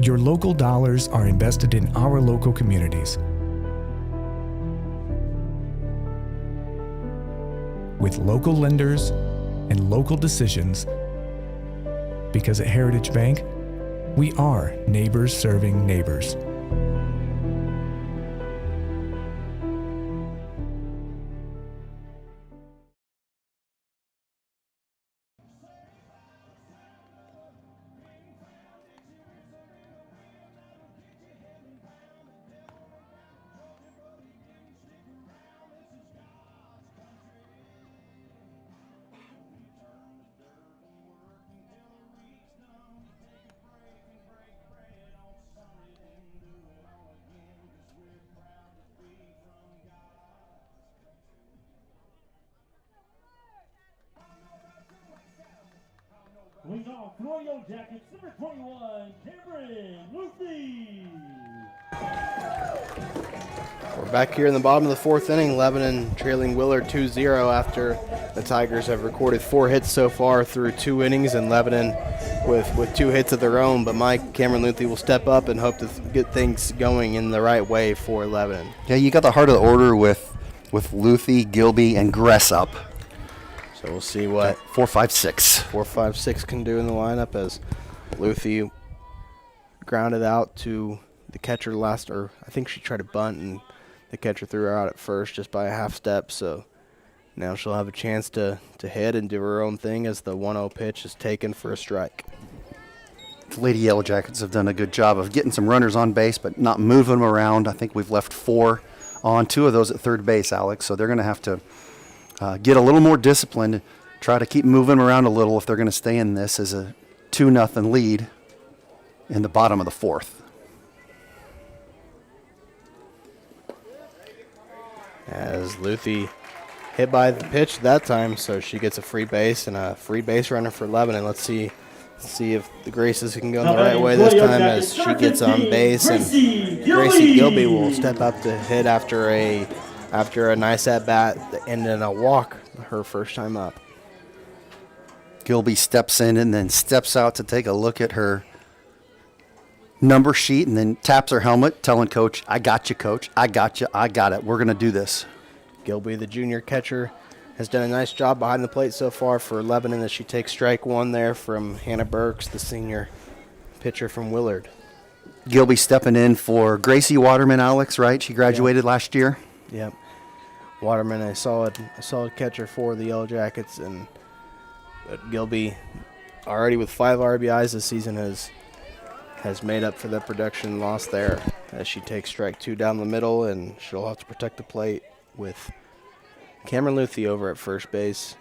Your local dollars are invested in our local communities. With local lenders and local decisions, because at Heritage Bank, we are neighbors serving neighbors. Leads off for the Yellow Jackets, number 21, Cameron Lucy. We're back here in the bottom of the fourth inning. Lebanon trailing Willard 2-0 after the Tigers have recorded 4 hits so far through 2 innings, and Lebanon with 2 hits of their own. But Mike Cameron Luthi will step up and hope to get things going in the right way for Lebanon. Yeah, you got the heart of the order with Luthi, Gilby, and Gress up. So we'll see what 4-5-6 can do in the lineup as Luthi grounded out to the catcher I think she tried to bunt, and the catcher threw her out at first just by a half step. So now she'll have a chance to hit and do her own thing as the 1-0 pitch is taken for a strike. The Lady Yellow Jackets have done a good job of getting some runners on base, but not moving them around. I think we've left 4 on, 2 of those at third base, Alex. So they're going to have to get a little more disciplined, try to keep moving around a little if they're going to stay in this as a 2-0 lead in the bottom of the fourth. As Luthi hit by the pitch that time, so she gets a free base and a free base runner for Lebanon. Let's see if the Graces can go in the right way this time as she gets on base, and Gracie Gilby will step up to hit after a nice at-bat and then a walk her first time up. Gilby steps in and then steps out to take a look at her number sheet and then taps her helmet, telling Coach, "I got you, Coach. I got you. I got it. We're going to do this." Gilby, the junior catcher, has done a nice job behind the plate so far for Lebanon as she takes strike 1 there from Hannah Burks, the senior pitcher from Willard. Gilby stepping in for Gracie Waterman, Alex, right? She graduated last year. Yep. Waterman, a solid catcher for the Yellow Jackets, but Gilby, already with 5 RBIs this season, has made up for the production loss there as she takes strike 2 down the middle, and she'll have to protect the plate with Cameron Luthi over at first base.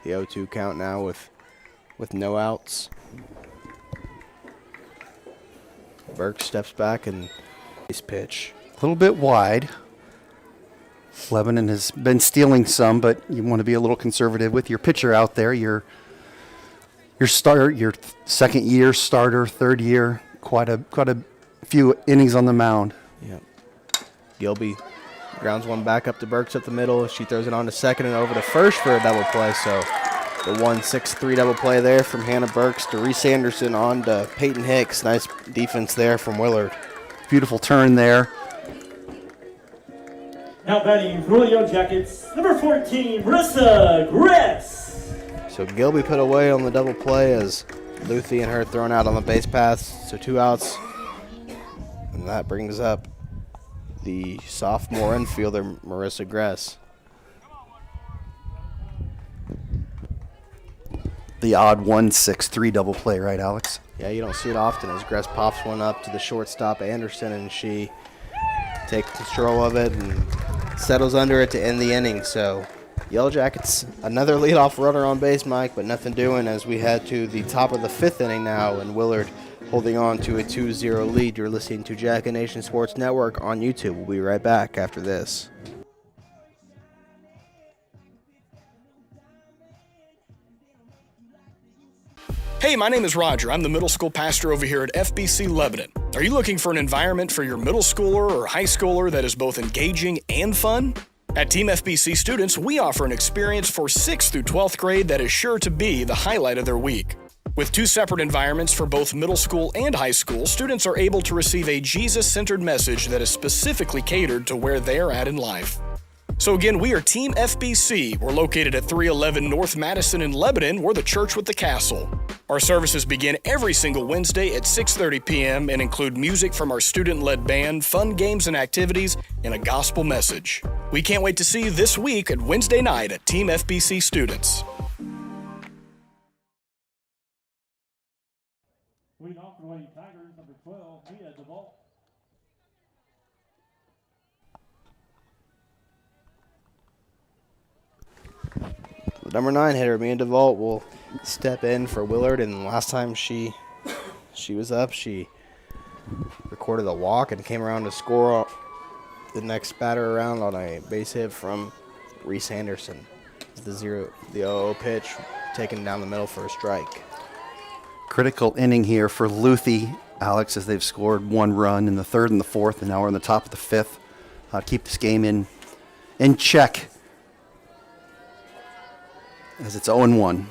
The 0-2 count now with no outs. Burke steps back and base pitch. A little bit wide. Lebanon has been stealing some, but you want to be a little conservative with your pitcher out there. Your starter, your second year starter, third year, quite a few innings on the mound. Yep. Gilby Grounds one back up to Burks up the middle. She throws it on to second and over to first for a double play. So the 1-6-3 double play there from Hannah Burks to Reese Anderson on to Peyton Hicks. Nice defense there from Willard. Beautiful turn there. Now batting for the Yellow Jackets, number 14, Marissa Gress. So Gilby put away on the double play as Luthi and her thrown out on the base paths. So 2 outs. And that brings up the sophomore infielder, Marissa Gress. The odd 1-6-3 double play, right, Alex? Yeah, you don't see it often as Gress pops one up to the shortstop, Anderson, and she takes control of it and settles under it to end the inning. So Yellow Jackets, another leadoff runner on base, Mike, but nothing doing as we head to the top of the 5th inning now, and Willard holding on to a 2-0 lead. You're listening to Jacket Nation Sports Network on YouTube. We'll be right back after this. Hey, my name is Roger. I'm the middle school pastor over here at FBC Lebanon. Are you looking for an environment for your middle schooler or high schooler that is both engaging and fun? At Team FBC students, we offer an experience for 6th through 12th grade that is sure to be the highlight of their week. With 2 separate environments for both middle school and high school, students are able to receive a Jesus-centered message that is specifically catered to where they are at in life. So again, we are Team FBC. We're located at 311 North Madison in Lebanon. We're the church with the castle. Our services begin every single Wednesday at 6:30 p.m. and include music from our student-led band, fun games and activities, and a gospel message. We can't wait to see you this week at Wednesday night at Team FBC Students. Leading off for the Lady Tigers, number 12, Mia DeVault. The number 9 hitter, Mia DeVault, will step in for Willard, and last time she was up, she recorded a walk and came around to score the next batter around on a base hit from Reese Anderson. The 0-0 pitch taken down the middle for a strike. Critical inning here for Luthi, Alex, as they've scored 1 run in the 3rd and the 4th, and now we're in the top of the 5th. Keep this game in check as it's 0-1.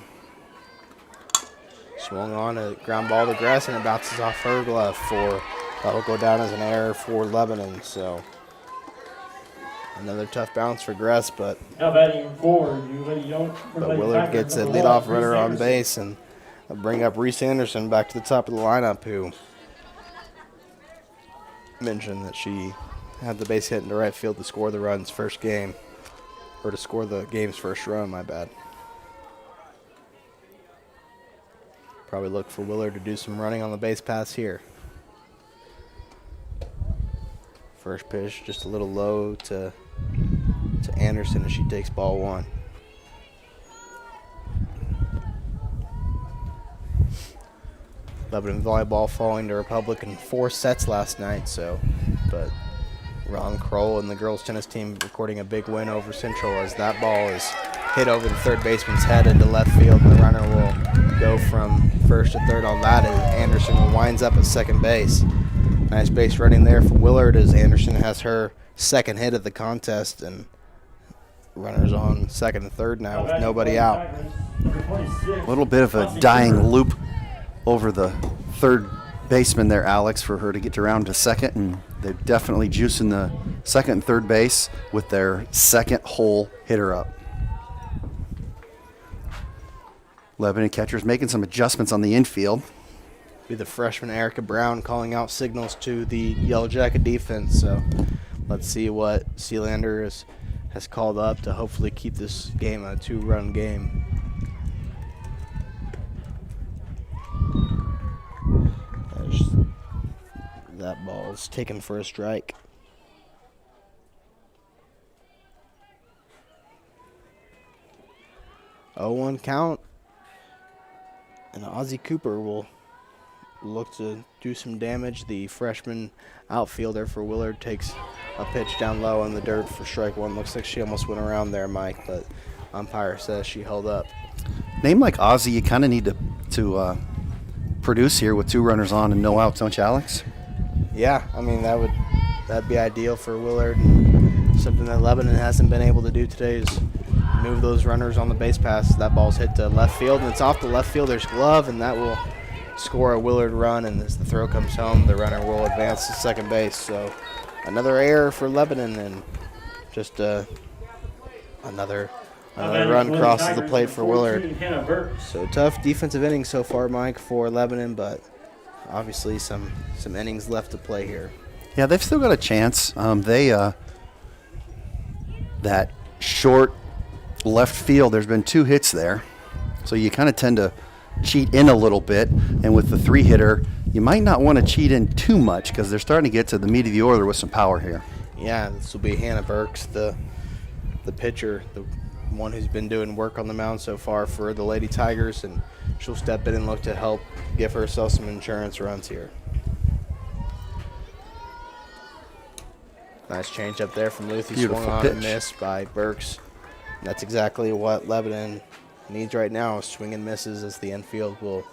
Swung on a ground ball to Gress, and it bounces off her glove that will go down as an error for Lebanon. So another tough bounce for Gress, but Willard gets a leadoff runner on base, and they'll bring up Reese Anderson back to the top of the lineup, who mentioned that she had the base hit into right field to score the run's first game, or to score the game's first run, my bad. Probably look for Willard to do some running on the base paths here. First pitch just a little low to Anderson as she takes ball 1. Lebanon volleyball falling to Republic in 4 sets last night, but Ron Kroll and the girls tennis team recording a big win over Central as that ball is hit over the third baseman's head into left field, and the runner will go from first to third on that, and Anderson winds up at second base. Nice base running there for Willard as Anderson has her second hit of the contest, and runners on second and third now with nobody out. A little bit of a dying loop over the third baseman there, Alex, for her to get around to second, and they're definitely juicing the second and third base with their second hole hitter up. Lebanon catchers making some adjustments on the infield. Be the freshman Erica Brown calling out signals to the Yellow Jacket defense. So let's see what Sealander has called up to hopefully keep this game a 2-run game. That ball is taken for a strike. Oh, 1 count. And Ozzie Cooper will look to do some damage. The freshman outfielder for Willard takes a pitch down low in the dirt for strike 1. Looks like she almost went around there, Mike, but umpire says she held up. Name like Ozzie, you kind of need to produce here with 2 runners on and no outs, don't you, Alex? Yeah, I mean that'd be ideal for Willard. And Something that Lebanon hasn't been able to do today is move those runners on the base pass. That ball's hit to left field, and it's off the left fielder's glove, and that will score a Willard run. And as the throw comes home, the runner will advance to second base. So another error for Lebanon, and just another run crosses the plate for Willard. So tough defensive inning so far, Mike, for Lebanon, but obviously some innings left to play here. Yeah, they've still got a chance. That short left field, there's been 2 hits there, so you kind of tend to cheat in a little bit. And with the 3-hitter, you might not want to cheat in too much because they're starting to get to the meat of the order with some power here. Yeah, this will be Hannah Burks, the pitcher, the one who's been doing work on the mound so far for the Lady Tigers, and she'll step in and look to help give herself some insurance runs here. Nice change up there from Luthi, swung on and missed by Burks. And that's exactly what Lebanon needs right now, swing and misses as the infield will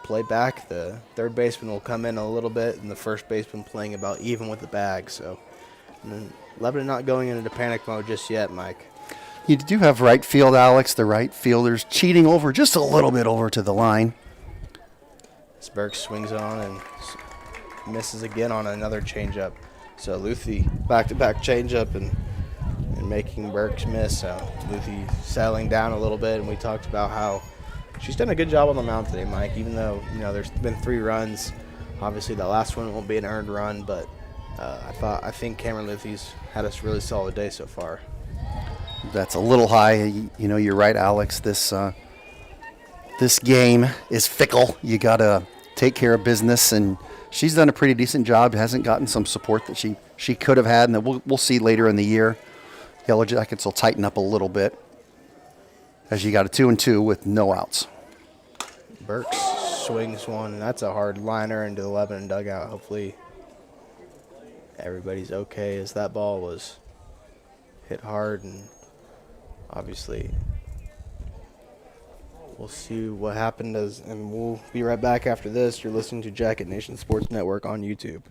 play back. The third baseman will come in a little bit, and the first baseman playing about even with the bag. So Lebanon not going into panic mode just yet, Mike. You do have right field, Alex. The right fielder's cheating over just a little bit over to the line. As Burks swings on and misses again on another changeup. So Luthi back-to-back changeup and making Burks miss. So Luthi settling down a little bit, and we talked about how she's done a good job on the mound today, Mike. Even though there's been 3 runs, obviously the last one won't be an earned run, but I think Cameron Luthi's had a really solid day so far. That's a little high. You're right, Alex. This game is fickle. You got to take care of business, and she's done a pretty decent job. Hasn't gotten some support that she could have had, and that we'll see later in the year. Yellow Jackets will tighten up a little bit as you got a 2-2 with no outs. Burks swings one, and that's a hard liner into the Lebanon dugout. Hopefully everybody's okay, as that ball was hit hard, and obviously we'll see what happened, and we'll be right back after this. You're listening to Jacket Nation Sports Network on YouTube.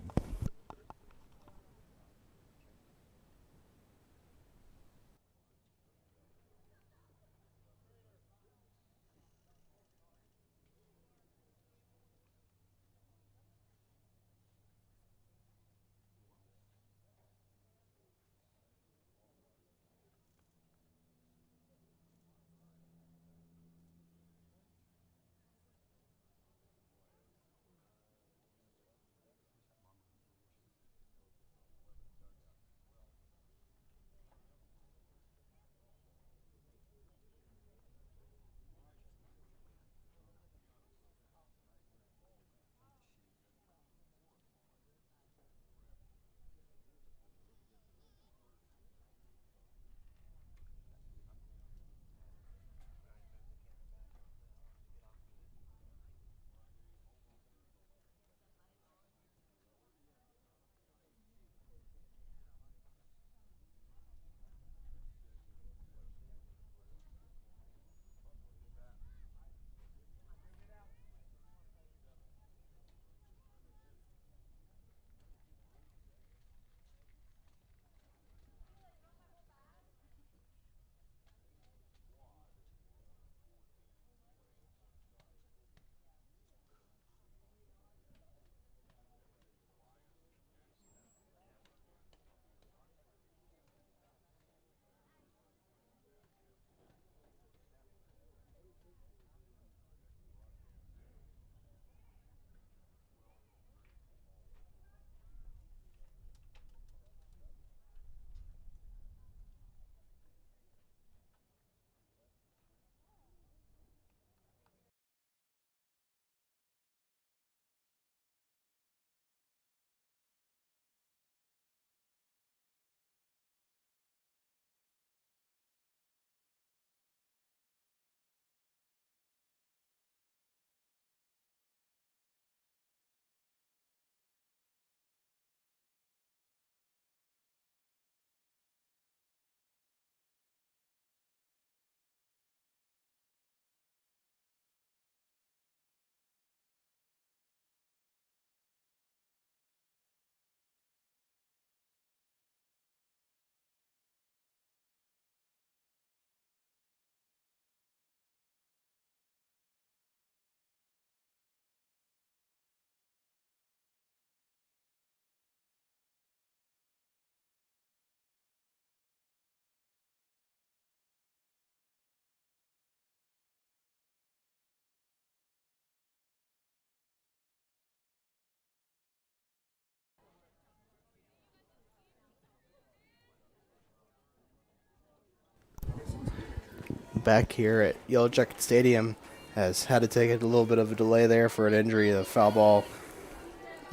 Beck here at Yellow Jacket Stadium has had to take a little bit of a delay there for an injury. The foul ball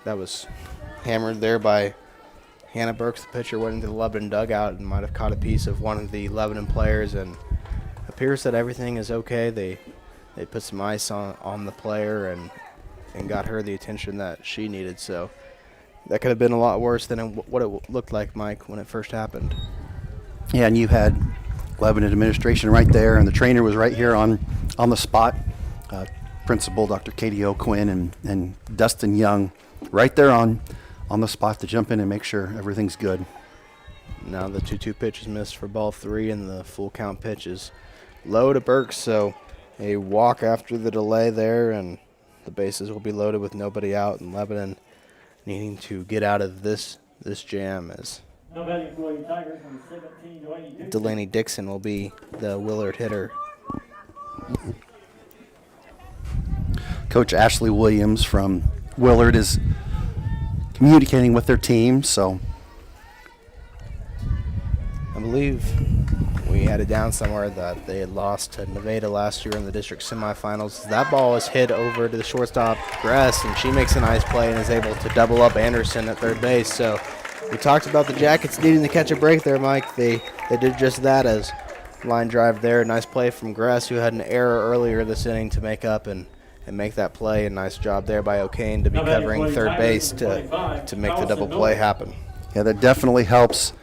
that was hammered there by Hannah Burks, the pitcher, went into the Lebanon dugout and might have caught a piece of one of the Lebanon players, and appears that everything is okay. They put some ice on the player and got her the attention that she needed. So that could have been a lot worse than what it looked like, Mike, when it first happened. Yeah, and you had Lebanon administration right there, and the trainer was right here on the spot. Principal Dr. Katie O'Quinn and Dustin Young right there on the spot to jump in and make sure everything's good. Now the 2-2 pitch is missed for ball 3, and the full count pitch is low to Burks, so a walk after the delay there, and the bases will be loaded with nobody out, and Lebanon needing to get out of this jam as Delaney Dixon will be the Willard hitter. Coach Ashley Williams from Willard is communicating with their team, so I believe we had it down somewhere that they had lost to Nevada last year in the district semifinals. That ball is hit over to the shortstop, Gress, and she makes a nice play and is able to double up Anderson at third base. So we talked about the Jackets needing to catch a break there, Mike. They did just that as line drive there. Nice play from Gress, who had an error earlier this inning to make up and make that play. A nice job there by O'Kane to be covering third base to make the double play happen. Yeah, that definitely helps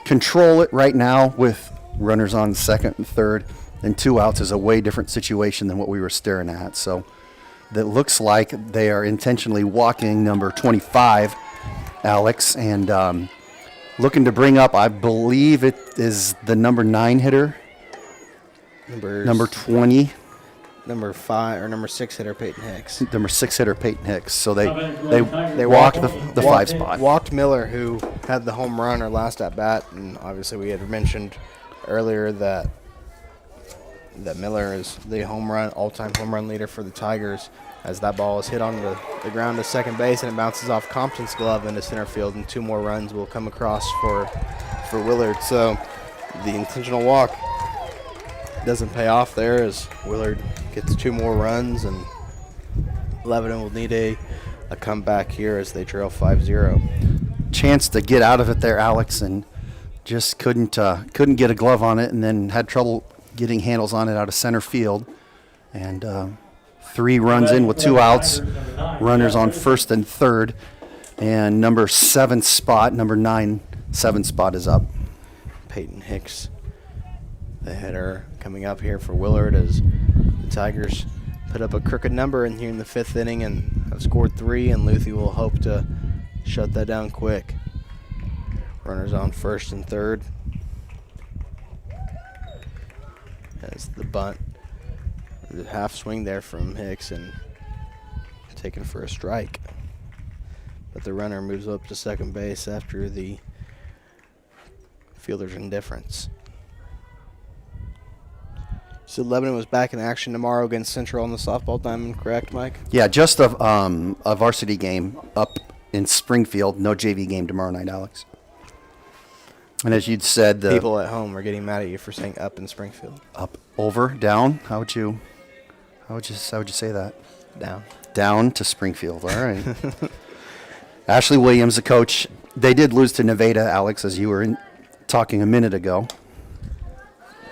control it right now with runners on second and third, and 2 outs is a way different situation than what we were staring at. So that looks like they are intentionally walking number 25, Alex, and looking to bring up, I believe it is the number 9 hitter, number 20. Number 5 or number 6 hitter Peyton Hicks. Number 6 hitter Peyton Hicks. So they walked the 5 spot. Walked Miller, who had the home run or last at bat, and obviously we had mentioned earlier that Miller is the all-time home run leader for the Tigers, as that ball is hit on the ground to second base and it bounces off Compton's glove into center field, and 2 more runs will come across for Willard. So the intentional walk doesn't pay off there as Willard gets 2 more runs, and Lebanon will need a comeback here as they trail 5-0. Chance to get out of it there, Alex, and just couldn't get a glove on it, and then had trouble getting handles on it out of center field. And 3 runs in with 2 outs, runners on first and third, and number 7 spot, number 9, 7 spot is up. Peyton Hicks, the hitter, coming up here for Willard as the Tigers put up a crooked number in here in the 5th inning and have scored 3, and Luthi will hope to shut that down quick. Runners on first and third as the bunt, the half swing there from Hicks and taken for a strike. But the runner moves up to second base after the fielder's indifference. So Lebanon was back in action tomorrow against Central on the softball diamond, correct, Mike? Yeah, just a varsity game up in Springfield. No JV game tomorrow night, Alex. And as you'd said, people at home are getting mad at you for saying up in Springfield. Up, over, down. How would you say that? Down. Down to Springfield. All right. Ashley Williams, the coach. They did lose to Nevada, Alex, as you were talking a minute ago.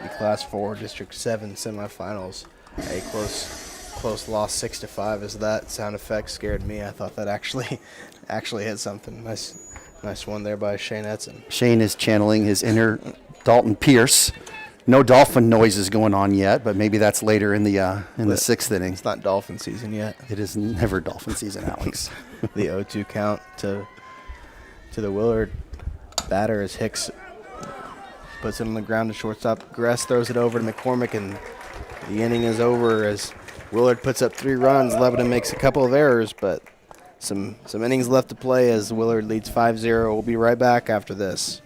The Class 4 District 7 semifinals, a close loss 6-5. As that sound effect scared me, I thought that actually hit something. Nice one there by Shane Edson. Shane is channeling his inner Dalton Pierce. No dolphin noises going on yet, but maybe that's later in the 6th inning. It's not dolphin season yet. It is never dolphin season, Alex. The 0-2 count to the Willard batter as Hicks puts it on the ground to shortstop. Gress throws it over to McCormick, and the inning is over as Willard puts up 3 runs. Lebanon makes a couple of errors, but some innings left to play as Willard leads 5-0. We'll be right back after this.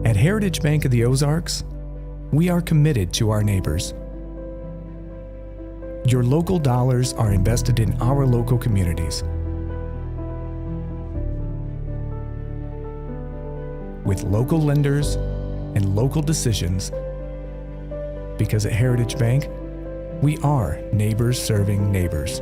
At Heritage Bank of the Ozarks, we are committed to our neighbors. Your local dollars are invested in our local communities. with local lenders and local decisions, because at Heritage Bank, we are neighbors serving neighbors.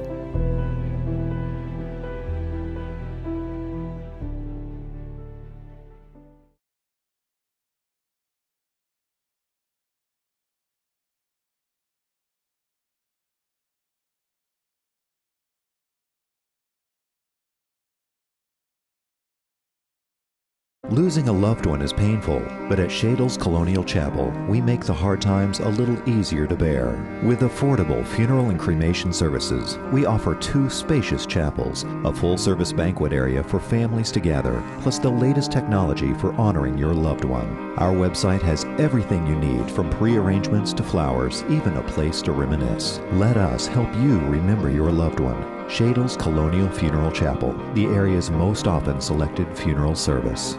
Losing a loved one is painful, but at Shadle's Colonial Chapel, we make the hard times a little easier to bear. With affordable funeral and cremation services, we offer 2 spacious chapels, a full-service banquet area for families to gather, plus the latest technology for honoring your loved one. Our website has everything you need, from pre-arrangements to flowers, even a place to reminisce. Let us help you remember your loved one. Shadle's Colonial Funeral Chapel, the area's most often selected funeral service.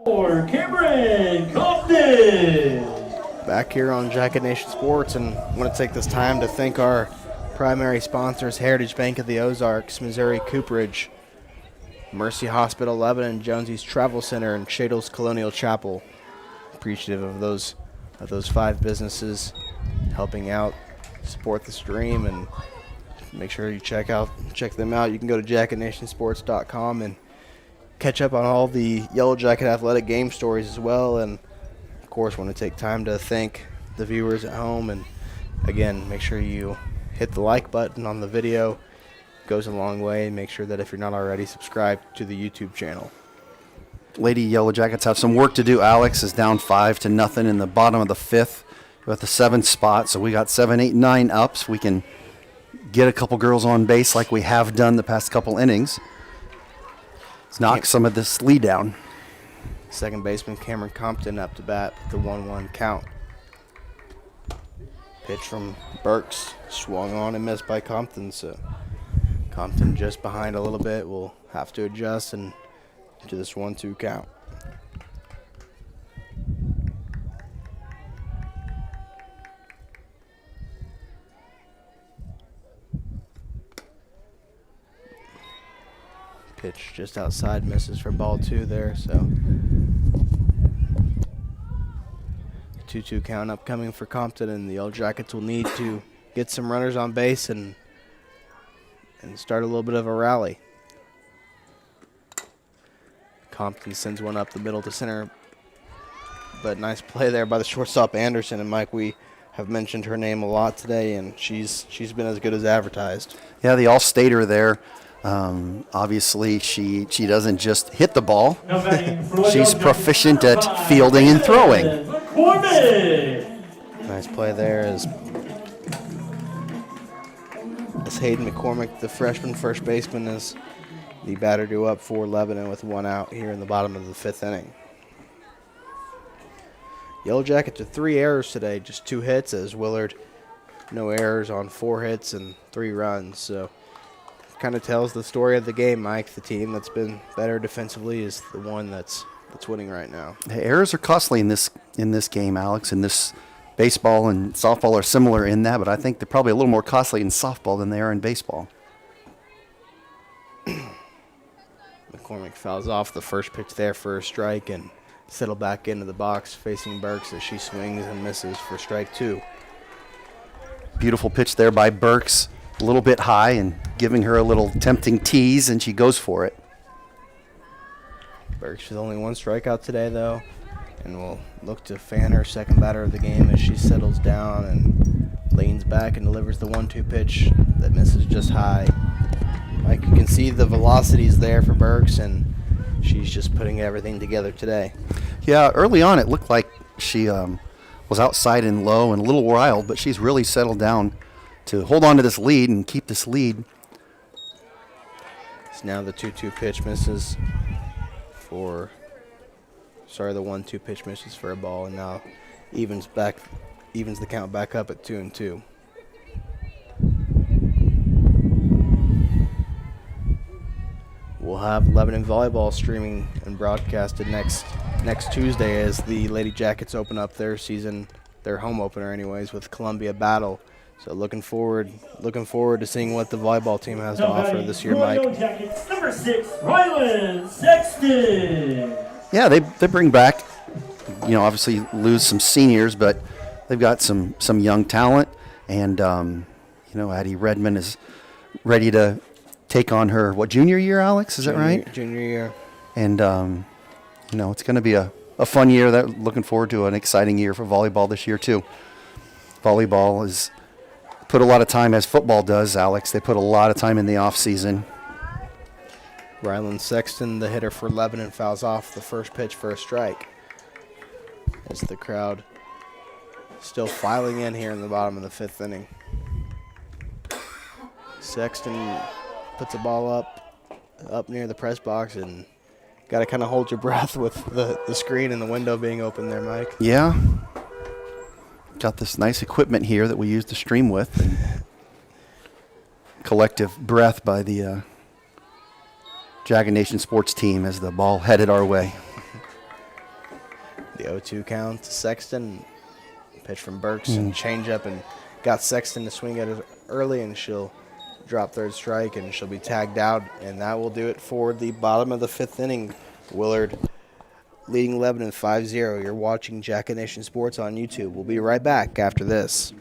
For Cameron Compton. Back here on Jacket Nation Sports, and I want to take this time to thank our primary sponsors, Heritage Bank of the Ozarks, Missouri Cooperage, Mercy Hospital Lebanon, Jonesy's Travel Center, and Shadle's Colonial Chapel. Appreciative of those 5 businesses helping out, support the stream, and make sure you check them out. You can go to jacketnationsports.com and catch up on all the Yellow Jacket athletic game stories as well. And of course, want to take time to thank the viewers at home. And again, make sure you hit the like button on the video. It goes a long way. Make sure that if you're not already, subscribed to the YouTube channel. Lady Yellow Jackets have some work to do. Alex is down 5-0 in the bottom of the 5th. We're at the 7th spot, so we got 7, 8, 9 ups. We can get a couple girls on base like we have done the past couple innings. Let's knock some of this lead down. Second baseman Cameron Compton up to bat with the 1-1 count. Pitch from Burks, swung on and missed by Compton, so Compton just behind a little bit. Will have to adjust and to this 1-2 count. Pitch just outside, misses for ball 2 there, so 2-2 count upcoming for Compton, and the Yellow Jackets will need to get some runners on base and start a little bit of a rally. Compton sends one up the middle to center, but nice play there by the shortstop Anderson. And Mike, we have mentioned her name a lot today, and she's been as good as advertised. Yeah, the all-stater there. Obviously, she doesn't just hit the ball. She's proficient at fielding and throwing. Nice play there as Hayden McCormick, the freshman first baseman, is the batter due up for Lebanon with 1 out here in the bottom of the 5th inning. Yellow Jackets with 3 errors today, just 2 hits, as Willard no errors on 4 hits and 3 runs. So kind of tells the story of the game, Mike. The team that's been better defensively is the one that's winning right now. The errors are costly in this game, Alex. In this, baseball and softball are similar in that, but I think they're probably a little more costly in softball than they are in baseball. McCormick fouls off the first pitch there for a strike and settle back into the box facing Burks as she swings and misses for strike 2. Beautiful pitch there by Burks, a little bit high and giving her a little tempting tease, and she goes for it. Burks with only 1 strikeout today, though, and will look to fan her second batter of the game as she settles down and leans back and delivers the 1-2 pitch that misses just high. Like, you can see the velocities there for Burks, and she's just putting everything together today. Yeah, early on it looked like she was outside and low and a little wild, but she's really settled down to hold on to this lead and keep this lead. So now the 2-2 pitch misses for, the 1-2 pitch misses for a ball, and now evens the count back up at 2-2. We'll have Lebanon volleyball streaming and broadcasted next next Tuesday as the Lady Jackets open up their season, their home opener anyways, with Columbia Battle. So looking forward to seeing what the volleyball team has to offer this year, Mike. Royal Jackets, number 6, Rylan Sexton. Yeah, they bring back, obviously lose some seniors, but they've got some young talent, and Addie Redmond is ready to take on her junior year, Alex? Is that right? Junior year. And it's going to be a fun year. Looking forward to an exciting year for volleyball this year too. Volleyball has put a lot of time, as football does, Alex. They put a lot of time in the off season. Rylan Sexton, the hitter for Lebanon, fouls off the first pitch for a strike. As the crowd still filing in here in the bottom of the 5th inning. Sexton puts a ball up near the press box, and got to kind of hold your breath with the screen and the window being open there, Mike. Yeah. Got this nice equipment here that we use to stream with. And collective breath by the Jagged Nation sports team as the ball headed our way. The 0-2 count to Sexton. Pitch from Burks and change up, and got Sexton to swing at it early, and she'll drop third strike, and she'll be tagged out, and that will do it for the bottom of the 5th inning. Willard leading Lebanon 5-0. You're watching Jacked Nation Sports on YouTube. We'll be right back after this.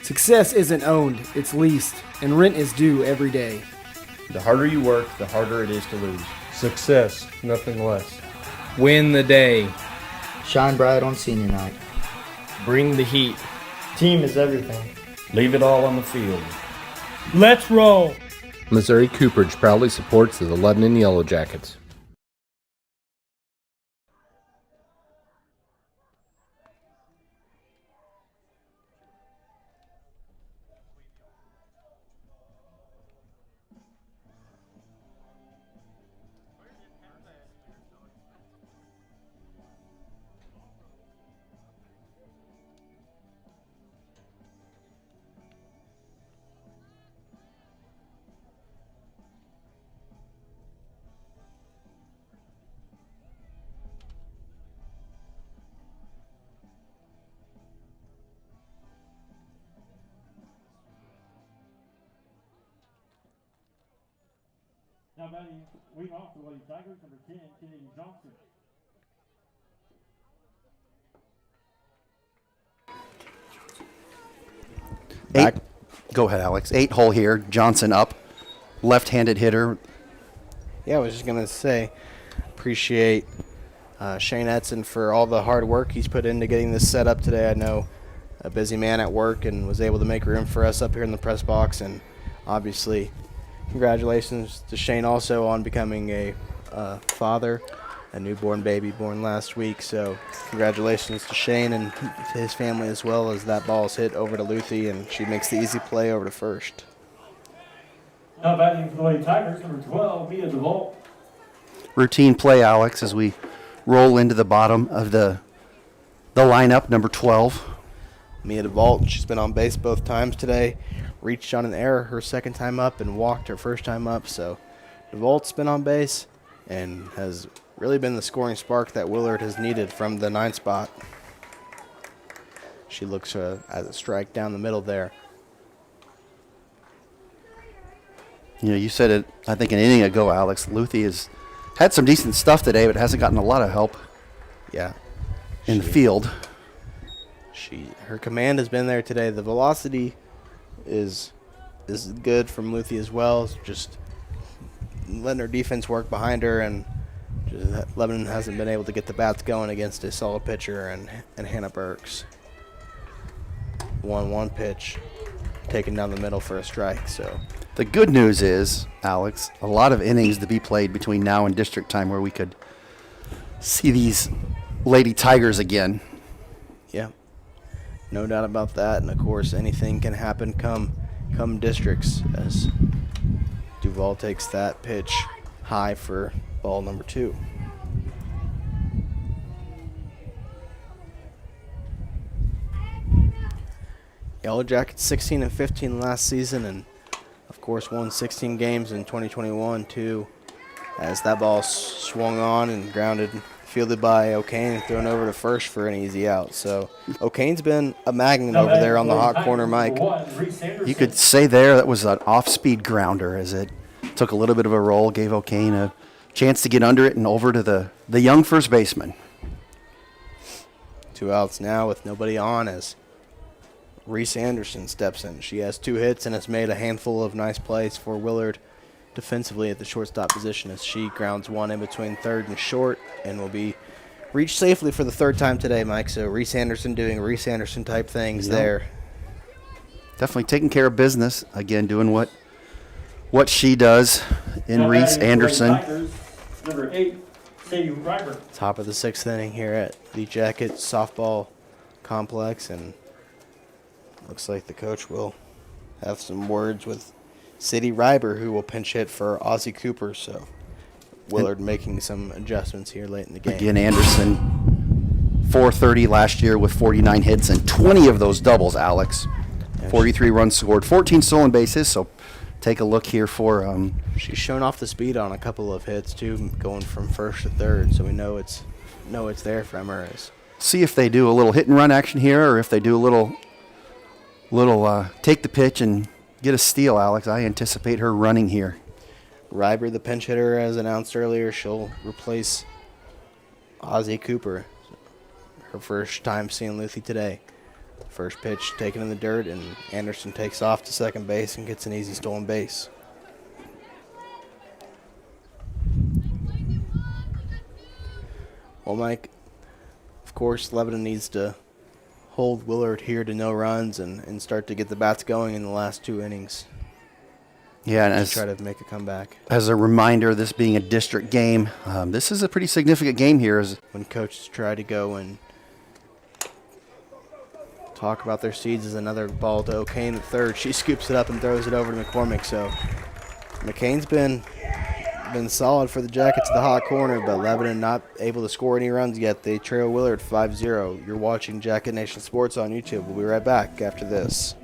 Success isn't owned, it's leased, and rent is due every day. The harder you work, the harder it is to lose. Success, nothing less. Win the day. Shine bright on senior night. Bring the heat. Team is everything. Leave it all on the field. Let's roll. Missouri Cooperage proudly supports the Lebanon Yellow Jackets. Now batting wing off the Lady Tigers, number 10, Kennedy Johnson. Go ahead, Alex. 8-hole here. Johnson up. Left-handed hitter. Yeah, I was just going to say, appreciate Shane Edson for all the hard work he's put into getting this set up today. I know a busy man at work and was able to make room for us up here in the press box. And obviously, congratulations to Shane also on becoming a father, a newborn baby born last week. So congratulations to Shane and to his family, as well as that ball is hit over to Luthi, and she makes the easy play over to first. Now batting for the Lady Tigers, number 12, Mia DeVault. Routine play, Alex, as we roll into the bottom of the lineup, number 12. Mia DeVault, she's been on base both times today. Reached on an error her second time up and walked her first time up. So DeVault's been on base and has really been the scoring spark that Willard has needed from the 9th spot. She looks at a strike down the middle there. You said it, I think, an inning ago, Alex. Luthi has had some decent stuff today, but hasn't gotten a lot of help. Yeah. In the field. Her command has been there today. The velocity is good from Luthi as well. It's just letting her defense work behind her, and Lebanon hasn't been able to get the bats going against a solid pitcher and Hannah Burks. 1-1 pitch taken down the middle for a strike. So the good news is, Alex, a lot of innings to be played between now and district time where we could see these Lady Tigers again. Yeah, no doubt about that. And of course, anything can happen come districts, as Duval takes that pitch high for ball number 2. Yellow Jackets 16-15 last season, and of course won 16 games in 2021 too, as that ball swung on and grounded, fielded by O'Kane and thrown over to first for an easy out. So O'Kane's been a magnet over there on the hot corner, Mike. You could say there that was an off-speed grounder as it took a little bit of a roll, gave O'Kane a chance to get under it and over to the young first baseman. 2 outs now with nobody on as Reese Anderson steps in. She has 2 hits and has made a handful of nice plays for Willard defensively at the shortstop position as she grounds one in between third and short and will be reached safely for the 3rd time today, Mike. So Reese Anderson doing Reese Anderson type things there. Definitely taking care of business. Again, doing what she does in Reese Anderson. Number 8, Sadie Ryber. Top of the 6th inning here at the Jackets softball complex, and looks like the coach will have some words with Sadie Ryber, who will pinch hit for Ozzie Cooper. So Willard making some adjustments here late in the game. Again, Anderson, .430 last year with 49 hits and 20 of those doubles, Alex. 43 runs scored, 14 stolen bases, so take a look here for... She's shown off the speed on a couple of hits, too, going from first to third, so we know it's there from her. See if they do a little hit-and-run action here, or if they do a little take the pitch and get a steal, Alex. I anticipate her running here. Ryber, the pinch hitter, as announced earlier, she'll replace Ozzie Cooper. Her first time seeing Luthi today. First pitch taken in the dirt, and Anderson takes off to second base and gets an easy stolen base. Well, Mike, of course, Lebanon needs to hold Willard here to no runs and start to get the bats going in the last 2 innings. Yeah, and try to make a comeback. As a reminder, this being a district game, this is a pretty significant game here. When coaches try to go and talk about their seeds, as another ball to O'Kane at third. She scoops it up and throws it over to McCormick. So McCain's been solid for the Jackets at the hot corner, but Lebanon not able to score any runs yet. They trail Willard 5-0. You're watching Jacket Nation Sports on YouTube. We'll be right back after this.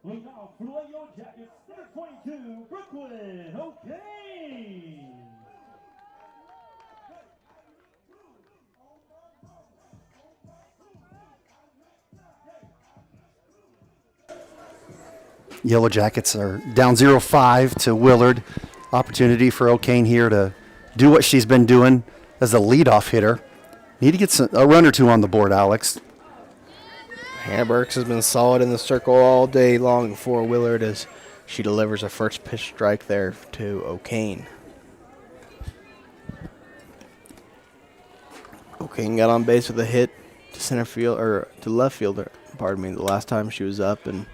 Look out for the Yellow Jackets, number 22, Brooklyn O'Kane. Yellow Jackets are down 0-5 to Willard. Opportunity for O'Kane here to do what she's been doing as a leadoff hitter. Need to get a run or two on the board, Alex. Hannah Burks has been solid in the circle all day long for Willard as she delivers a first pitch strike there to O'Kane. O'Kane got on base with a hit to center field, or to left fielder, pardon me, the last time she was up, and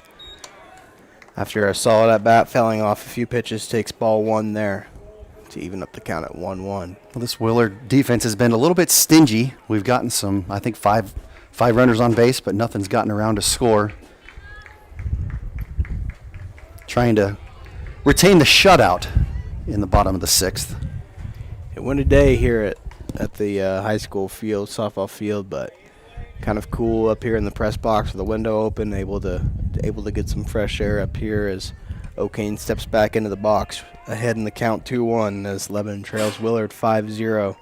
after a solid at bat, fouling off a few pitches, takes ball 1 there to even up the count at 1-1. Well, this Willard defense has been a little bit stingy. We've gotten some, I think, five runners on base, but nothing's gotten around to score. trying to retain the shutout in the bottom of the 6th. It went a day here at the high school field, softball field, but kind of cool up here in the press box with the window open, able to get some fresh air up here as O'Kane steps back into the box, ahead in the count 2-1 as Lebanon trails Willard 5-0.